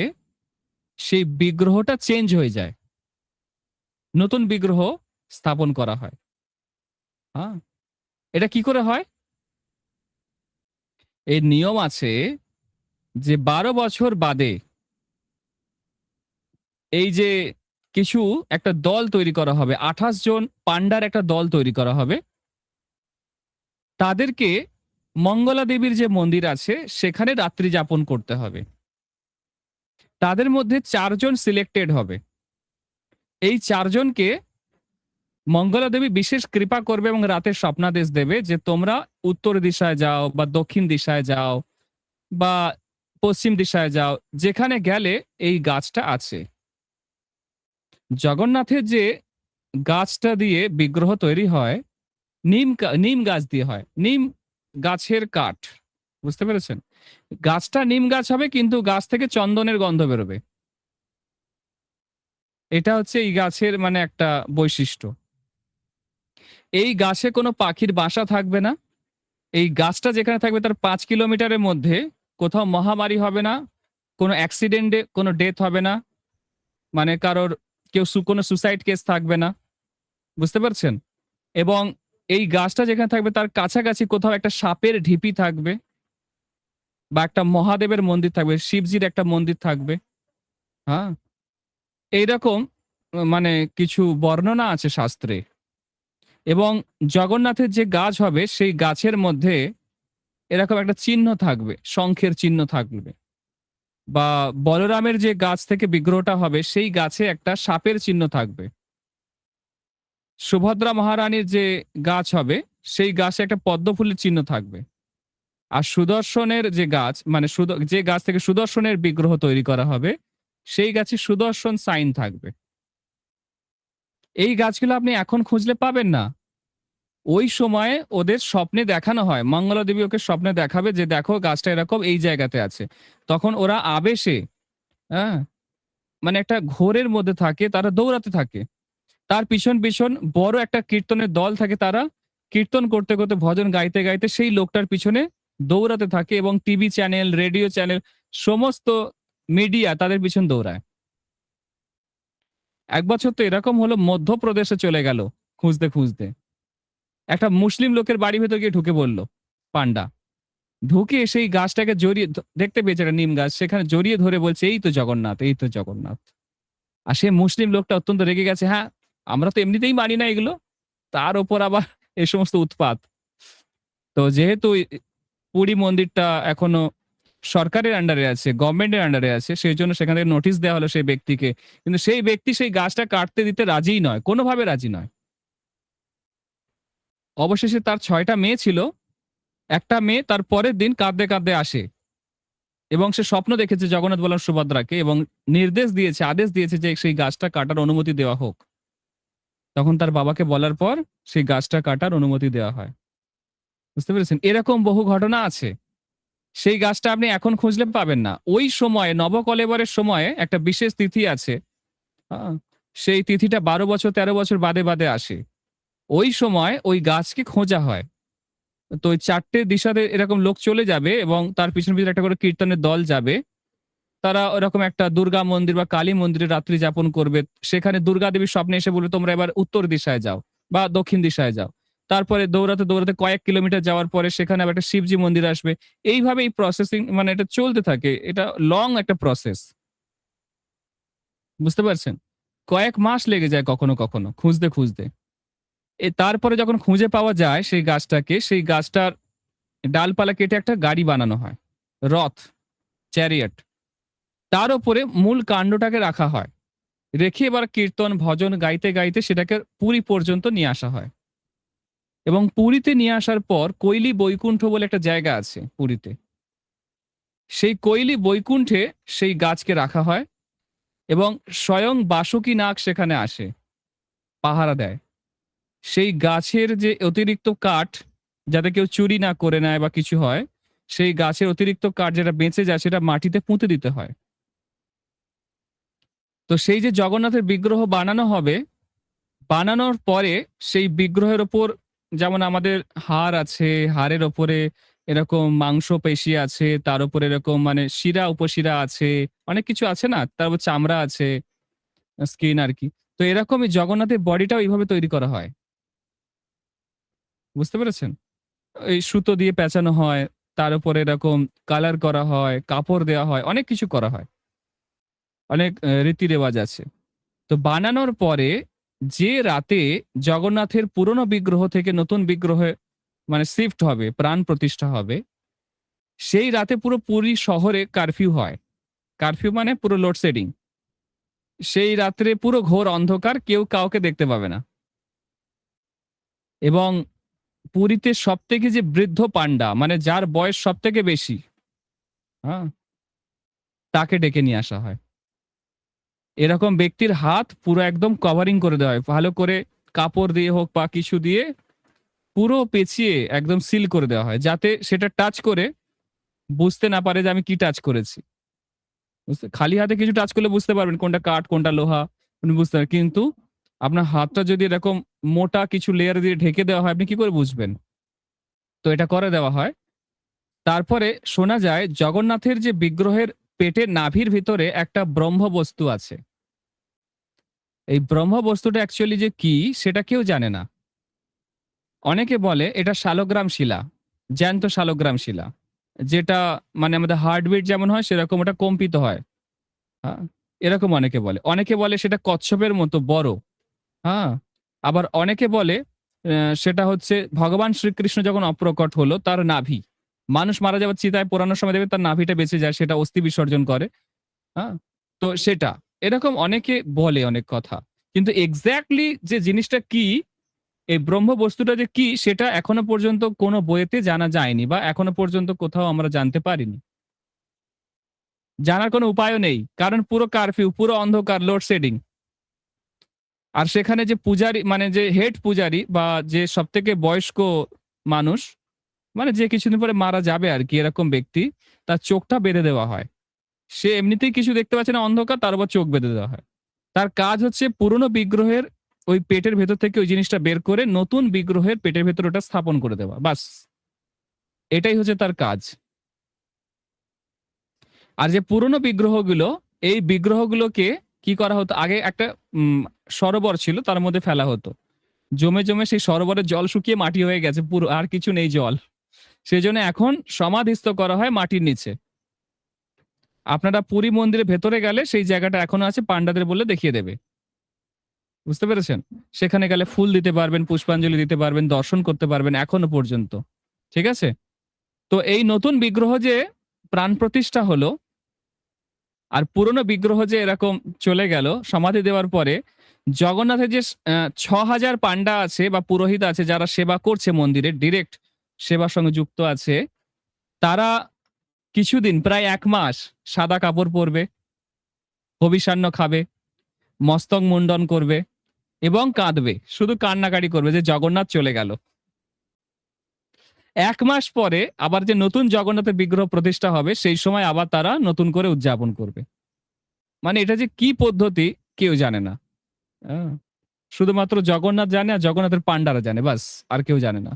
সেই বিগ্রহটা চেঞ্জ হয়ে যায়, নতুন বিগ্রহ স্থাপন করা হয়। হ্যাঁ, এটা কি করে হয়? এই নিয়ম আছে যে 12 বছর বাদে এই যে কিছু একটা দল তৈরি করা হবে, 28 জন পান্ডার একটা দল তৈরি করা হবে। তাদেরকে মঙ্গলা দেবীর যে মন্দির আছে সেখানে রাত্রি যাপন করতে হবে। তাদের মধ্যে 4 জন সিলেক্টেড হবে। এই 4 জনকে মঙ্গলা দেবী বিশেষ কৃপা করবে এবং রাতে স্বপ্নাদেশ দেবে যে তোমরা উত্তর দিশায় যাও বা দক্ষিণ দিশায় যাও বা পশ্চিম দিশায় যাও, যেখানে গেলে এই গাছটা আছে। জগন্নাথের যে গাছটা দিয়ে বিগ্রহ তৈরি হয়, নিম গাছ দিয়ে হয়, নিম গাছের কাঠ। বুঝতে পেরেছেন? গাছটা নিম গাছ হবে কিন্তু গাছ থেকে চন্দনের গন্ধ বেরোবে। এটা হচ্ছে এই গাছের মানে একটা বৈশিষ্ট্য। এই গাছে কোনো পাখির বাসা থাকবে না। এই গাছটা যেখানে থাকবে তার 5 কিলোমিটারের মধ্যে কোথাও মহামারী হবে না, কোনো অ্যাক্সিডেন্টে কোনো ডেথ হবে না, মানে কারোর কেউ কোনো সুসাইড কেস থাকবে না। বুঝতে পারছেন? এবং এই গাছটা যেখানে থাকবে তার কাছাকাছি কোথাও একটা সাপের ঢিপি থাকবে বা একটা মহাদেবের মন্দির থাকবে, শিবজির একটা মন্দির থাকবে। হ্যাঁ, এইরকম মানে কিছু বর্ণনা আছে শাস্ত্রে। এবং জগন্নাথের যে গাছ হবে সেই গাছের মধ্যে এরকম একটা চিহ্ন থাকবে, শঙ্খের চিহ্ন থাকবে। বা বলরামের যে গাছ থেকে বিগ্রহটা হবে সেই গাছে একটা সাপের চিহ্ন থাকবে। সুভদ্রা মহারানীর যে গাছ হবে সেই গাছে একটা পদ্ম ফুলের চিহ্ন থাকবে। আর সুদর্শনের যে গাছ মানে যে গাছ থেকে সুদর্শনের বিগ্রহ তৈরি করা হবে সেই গাছে সুদর্শন সাইন থাকবে। এই গাছগুলো আপনি এখন খুঁজলে পাবেন না। ওই সময়ে ওদের স্বপ্নে দেখানো হয়, মঙ্গলা দেবী ওকে স্বপ্নে দেখাবে যে দেখো গাছটা এরকম এই জায়গাতে আছে। তখন ওরা আবেশে, হ্যাঁ, মানে একটা ঘোরের মধ্যে থাকে, তারা দৌড়াতে থাকে। তার পিছন পিছন বড় একটা কীর্তনের দল থাকে, তারা কীর্তন করতে করতে ভজন গাইতে গাইতে সেই লোকটার পিছনে দৌড়াতে থাকে এবং টিভি চ্যানেল, রেডিও চ্যানেল, সমস্ত মিডিয়া তাদের পিছন দৌড়ায়। এক বছর তো এরকম হলো, মধ্যপ্রদেশে চলে গেল খুঁজতে খুঁজতে। একটা মুসলিম লোকের বাড়ির ভেতর গিয়ে ঢুকে পড়ল পান্ডা। ঢুকে সেই গাছটাকে জড়িয়ে দেখতে পেয়েছে একটা নিম গাছ, সেখানে জড়িয়ে ধরে বলছে এই তো জগন্নাথ, এই তো জগন্নাথ। আর সে মুসলিম লোকটা অত্যন্ত রেগে গেছে, হ্যাঁ আমরা তো এমনিতেই মানি না এগুলো, তার ওপর আবার এই সমস্ত উৎপাত। তো যেহেতু পুরী মন্দিরটা এখনো সরকারের আন্ডারে আছে, গভর্নমেন্টের আন্ডারে আছে, সেই জন্য সেখান থেকে নোটিশ দেওয়া হলো সেই ব্যক্তিকে। কিন্তু সেই ব্যক্তি সেই গাছটা কাটতে দিতে রাজিই নয়, কোনোভাবে রাজি নয়। অবশেষে তার 6টা মেয়ে ছিল, একটা মেয়ে তার পরের দিন কাঁদতে কাঁদতে আসে এবং সে স্বপ্ন দেখেছে জগন্নাথ বলরাম সুভদ্রাকে এবং নির্দেশ দিয়েছে, আদেশ দিয়েছে যে সেই গাছটা কাটার অনুমতি দেওয়া হোক। তখন তার বাবাকে বলার পর সেই গাছটা কাটার অনুমতি দেওয়া হয়। বুঝতে পেরেছেন? এরকম বহু ঘটনা আছে। সেই গাছটা আপনি এখন খুঁজলে পাবেন না। ওই সময়ে নবকলেবরের সময়ে একটা বিশেষ তিথি আছে। হ্যাঁ? সেই তিথিটা 12 বছর 13 বছর বাদে বাদে আসে। ওই সময় ওই গাছকে খোঁজা হয়। তো ওই 4টে দিশাতে এরকম লোক চলে যাবে এবং তার পিছন পিছন একটা করে কীর্তনের দল যাবে। তারা ওরকম একটা দুর্গা মন্দির বা কালী মন্দিরে রাত্রি যাপন করবে। সেখানে দুর্গা দেবীর স্বপ্নে এসে বলবে তোমরা এবার উত্তর দিশায় যাও বা দক্ষিণ দিশায় যাও। তারপরে দৌড়াতে দৌড়াতে কয়েক কিলোমিটার যাওয়ার পরে সেখানে আবার একটা শিবজি মন্দির আসবে। এইভাবে এই প্রসেসিং মানে এটা চলতে থাকে। এটা লং একটা প্রসেস। বুঝতে পারছেন? কয়েক মাস লেগে যায় কখনো কখনো খুঁজতে খুঁজতে। তারপরে যখন খুঁজে পাওয়া যায় সেই গাছটাকে, সেই গাছটার ডালপালা কেটে একটা গাড়ি বানানো হয়। রথ, চ্যারিয়ট। তার উপরে মূল কাণ্ডটাকে রাখা হয়। রেখে এবার কীর্তন ভজন গাইতে গাইতে সেটাকে পুরী পর্যন্ত নিয়ে আসা হয়। এবং পুরীতে নিয়ে আসার পর কৈলি বৈকুণ্ঠ বলে একটা জায়গা আছে পুরীতে। সেই কৈলি বৈকুণ্ঠে সেই গাছকে রাখা হয় এবং স্বয়ং বাসুকী নাগ সেখানে আসে, পাহারা দেয়। সেই গাছের যে অতিরিক্ত কাঠ যাতে কেউ চুরি না করে নেয় বা কিছু হয়, সেই গাছের অতিরিক্ত কাঠ যেটা বেঁচে যায় সেটা মাটিতে পুঁতে দিতে হয়। তো সেই যে জগন্নাথের বিগ্রহ বানানো হবে, বানানোর পরে সেই বিগ্রহের ওপর যেমন আমাদের হাড় আছে, হাড়ের ওপরে এরকম মাংসপেশি আছে, তার উপরে এরকম মানে শিরা উপশিরা আছে, অনেক কিছু আছে না? তারপর চামড়া আছে, স্কিন আরকি। তো এরকমই জগন্নাথের বডিটাও এইভাবে তৈরি করা হয়। বুঝতে পেরেছেন? এই সুতো দিয়ে পেঁচানো হয়, তার উপরে এরকম কালার করা হয়, কাপড় দেওয়া হয়, অনেক কিছু করা হয়। অনেক রীতি-রেওয়াজ আছে। তো বানানোর পরে যে রাতে জগন্নাথের পুরনো বিগ্রহ থেকে নতুন বিগ্রহে মানে শিফট হবে, প্রাণ প্রতিষ্ঠা হবে, সেই রাতে পুরো পুরী শহরে কারফিউ হয়। কারফিউ মানে পুরো লোডশেডিং। সেই রাত্রে পুরো ঘোর অন্ধকার, কেউ কাউকে দেখতে পাবে না। এবং পুরীতে সবথেকে যে বৃদ্ধ পান্ডা মানে যার বয়স সবথেকে বেশি, হ্যাঁ? তাকে ডেকে নিয়ে আসা হয়। এরকম ব্যক্তির হাত পুরো একদম কভারিং করে দেওয়া হয়। ভালো করে কাপড় দিয়ে হোক বা কিছু দিয়ে পুরো পেঁচিয়ে একদম সিল করে দেওয়া হয়। যাতে সেটা টাচ করে বুঝতে না পারে যে আমি কি টাচ করেছি। খালি হাতে কিছু টাচ করলে বুঝতে পারবেন কোনটা কাঠ, কোনটা লোহা, আপনি বুঝতে পারবেন। কিন্তু আপনার হাতটা যদি এরকম মোটা কিছু লেয়ার দিয়ে ঢেকে দেওয়া হয়, আপনি কি করে বুঝবেন? তো এটা করে দেওয়া হয়। তারপরে শোনা যায় জগন্নাথের যে বিগ্রহের পেটের নাভির ভিতরে একটা ব্রহ্ম বস্তু আছে। এই ব্রহ্ম বস্তুটা অ্যাকচুয়ালি যে কি সেটা কেউ জানে না। অনেকে বলে এটা শালগ্রাম শিলা, জ্যান্ত শালগ্রাম শিলা। যেটা মানে আমাদের হার্টবিট যেমন হয় সেরকম ওটা কম্পিত হয়। হ্যাঁ? এরকম অনেকে বলে। অনেকে বলে সেটা কচ্ছপের মতো বড়। হ্যাঁ? আবার অনেকে বলে সেটা হচ্ছে ভগবান শ্রীকৃষ্ণ যখন অপ্রকট হলো তার নাভি। মানুষ মারা যাওয়ার চিতায় পোড়ানোর সময় দেখবেন তার নাভিটা বেঁচে যায়, সেটা অস্থি বিসর্জন করে। হ্যাঁ? তো সেটা। এরকম অনেকে বলে অনেক কথা। কিন্তু এক্সাক্টলি যে জিনিসটা কি, এই ব্রহ্ম বস্তুটা যে কি সেটা এখনো পর্যন্ত কোনো বইয়েতে জানা যায়নি বা এখনো পর্যন্ত কোথাও আমরা জানতে পারিনি। জানার কোনো উপায়ও নেই। কারণ পুরো কারফিউ, পুরো অন্ধকার, লোডশেডিং। আর সেখানে যে পূজারি মানে যে হেড পূজারি বা যে সবথেকে বয়স্ক মানুষ, মানে যে কিছুদিন পরে মারা যাবে আরকি এরকম ব্যক্তি, তার চোখটা বেঁধে দেওয়া হয়। সে এমনিতেই কিছু দেখতে পাচ্ছে না, অন্ধকার, তার উপর চোখ বেঁধে দেওয়া হয়। তার কাজ হচ্ছে পুরনো বিগ্রহের ওই পেটের ভেতর থেকে ওই জিনিসটা বের করে নতুন বিগ্রহের পেটের ভেতরে ওটা স্থাপন করে দেওয়া। বাস! এটাই হচ্ছে তার কাজ। আর যে পুরনো বিগ্রহগুলো, এই বিগ্রহগুলোকে কি করা হতো? আগে একটা সরোবর ছিল, তার মধ্যে ফেলা হতো। জমে, জমে সেই সরোবরের জল শুকিয়ে মাটি হয়ে গেছে পুরো, আর কিছু নেই জল। সেজন্য এখন সমাধিস্থ করা হয় মাটির নিচে। আপনারা পুরী মন্দিরের ভেতরে গেলে সেই জায়গাটা এখনো আছে, পান্ডাদের বললে দেখিয়ে দেবে। বুঝতে পেরেছেন? সেখানে গেলে ফুল দিতে পারবেন, পুষ্পাঞ্জলি দিতে পারবেন, দর্শন করতে পারবেন এখনো পর্যন্ত। ঠিক আছে? তো এই নতুন বিগ্রহ যে প্রাণ প্রতিষ্ঠা হলো, আর পুরনো বিগ্রহ যে এরকম চলে গেল সমাধি দেওয়ার পরে, জগন্নাথের যে ৬,০০০ পান্ডা আছে বা পুরোহিত আছে যারা সেবা করছে মন্দিরে, ডিরেক্ট সেবার সঙ্গে যুক্ত আছে, তারা কিছুদিন প্রায় ১ মাস সাদা কাপড় পরবে, হবিষান্ন খাবে, মস্তক মুন্ডন করবে এবং কাঁদবে। শুধু কান্নাকাটি করবে যে জগন্নাথ চলে গেল। ১ মাস পরে আবার যে নতুন জগন্নাথের বিগ্রহ প্রতিষ্ঠা হবে সেই সময় আবার তারা নতুন করে উদযাপন করবে। মানে এটা যে কি পদ্ধতি কেউ জানে না। আ শুধুমাত্র জগন্নাথ জানে আর জগন্নাথের পান্ডারা জানে, বাস, আর কেউ জানে না।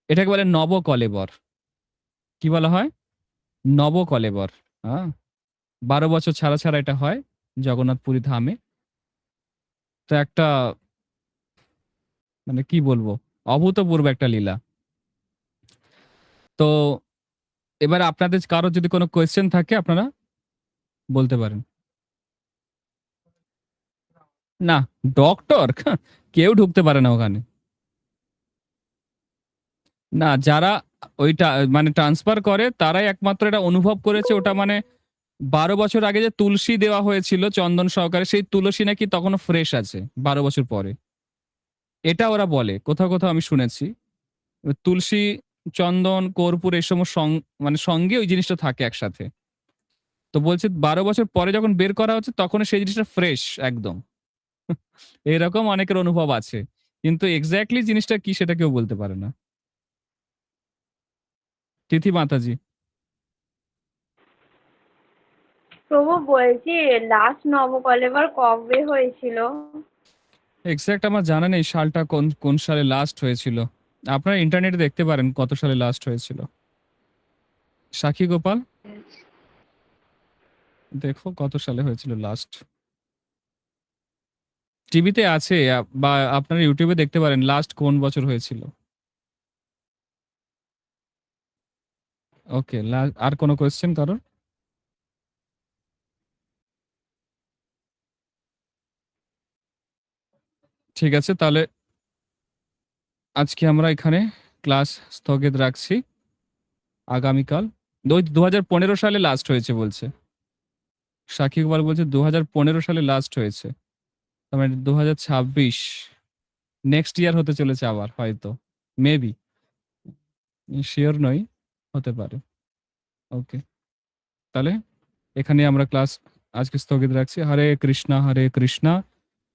এটাকে বলে নবকলেবর। কি বলা হয়? নবকলেবর। আ ১২ বছর ছাড়া, ছাড়া এটা হয় জগন্নাথ পুরী ধামে। তো একটা মানে কি বলবো? অভূতপূর্ব একটা লীলা। তো এবার আপনাদের কারো যদি কোনো কোয়েশ্চেন থাকে আপনারা বলতে পারেন। না, ডক্টর? কেউ ঢুকতে পারে না ওখানে। না, যারা ওইটা মানে ট্রান্সফার করে তারাই একমাত্র এটা অনুভব করেছে, ওটা মানে ১২ বছর আগে যে তুলসী দেওয়া হয়েছিল চন্দন সহকারে, সেই তুলসী নাকি তখনো ফ্রেশ আছে ১২ বছর পরে। এটা ওরা বলে। কোথাও, কোথাও আমি শুনেছি। তুলসী, চন্দন, কর্পূর এই মানে সঙ্গে ওই জিনিসটা থাকে একসাথে। তো বলছে ১২ বছর পরে যখন বের করা হচ্ছে তখনও সেই জিনিসটা ফ্রেশ একদম। এরকম অনেকের অনুভব আছে। কিন্তু এক্সাক্টলি জিনিসটা কি সেটা কেউ বলতে পারে না। তিথি মাতাজি। প্রভু বলছি লাস্ট নবকলেবর কবে হয়েছিল? এক্সাক্ট আমার জানা নেই সালটা কোন কোন সালে লাস্ট হয়েছিল। আপনারা ইন্টারনেটে দেখতে পারেন কত সালে লাস্ট হয়েছিল। সাক্ষী গোপাল, দেখো কত সালে হয়েছিল লাস্ট। টিভিতে আছে বা আপনারা ইউটিউবে দেখতে পারেন লাস্ট কোন বছর হয়েছিল। ওকে, আর কোনো কোয়েশ্চেন কারণ? ঠিক আছে, তাহলে আজকে আমরা এখানে ক্লাস স্থগিত রাখছি। আগামীকাল 2015 সালে লাস্ট হয়েছে বলছে। সাক্ষী গোপাল বলছে 2015 সালে লাস্ট হয়েছে, তার মানে 2026 নেক্সট ইয়ার হতে চলেছে আবার, হয়তো, মেবি, শিওর নই, হতে পারে। ওকে, তাহলে এখানে আমরা ক্লাস আজকে স্থগিত রাখছি। হরে কৃষ্ণা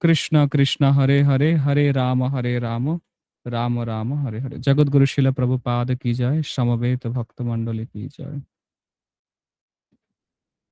কৃষ্ণ কৃষ্ণ হরে হরে, হরে রাম রাম রাম হরে হরে। জগৎগুরু শিলা প্রভুপাদ কি জয়, সমবেত ভক্ত মন্ডলী কি জয়।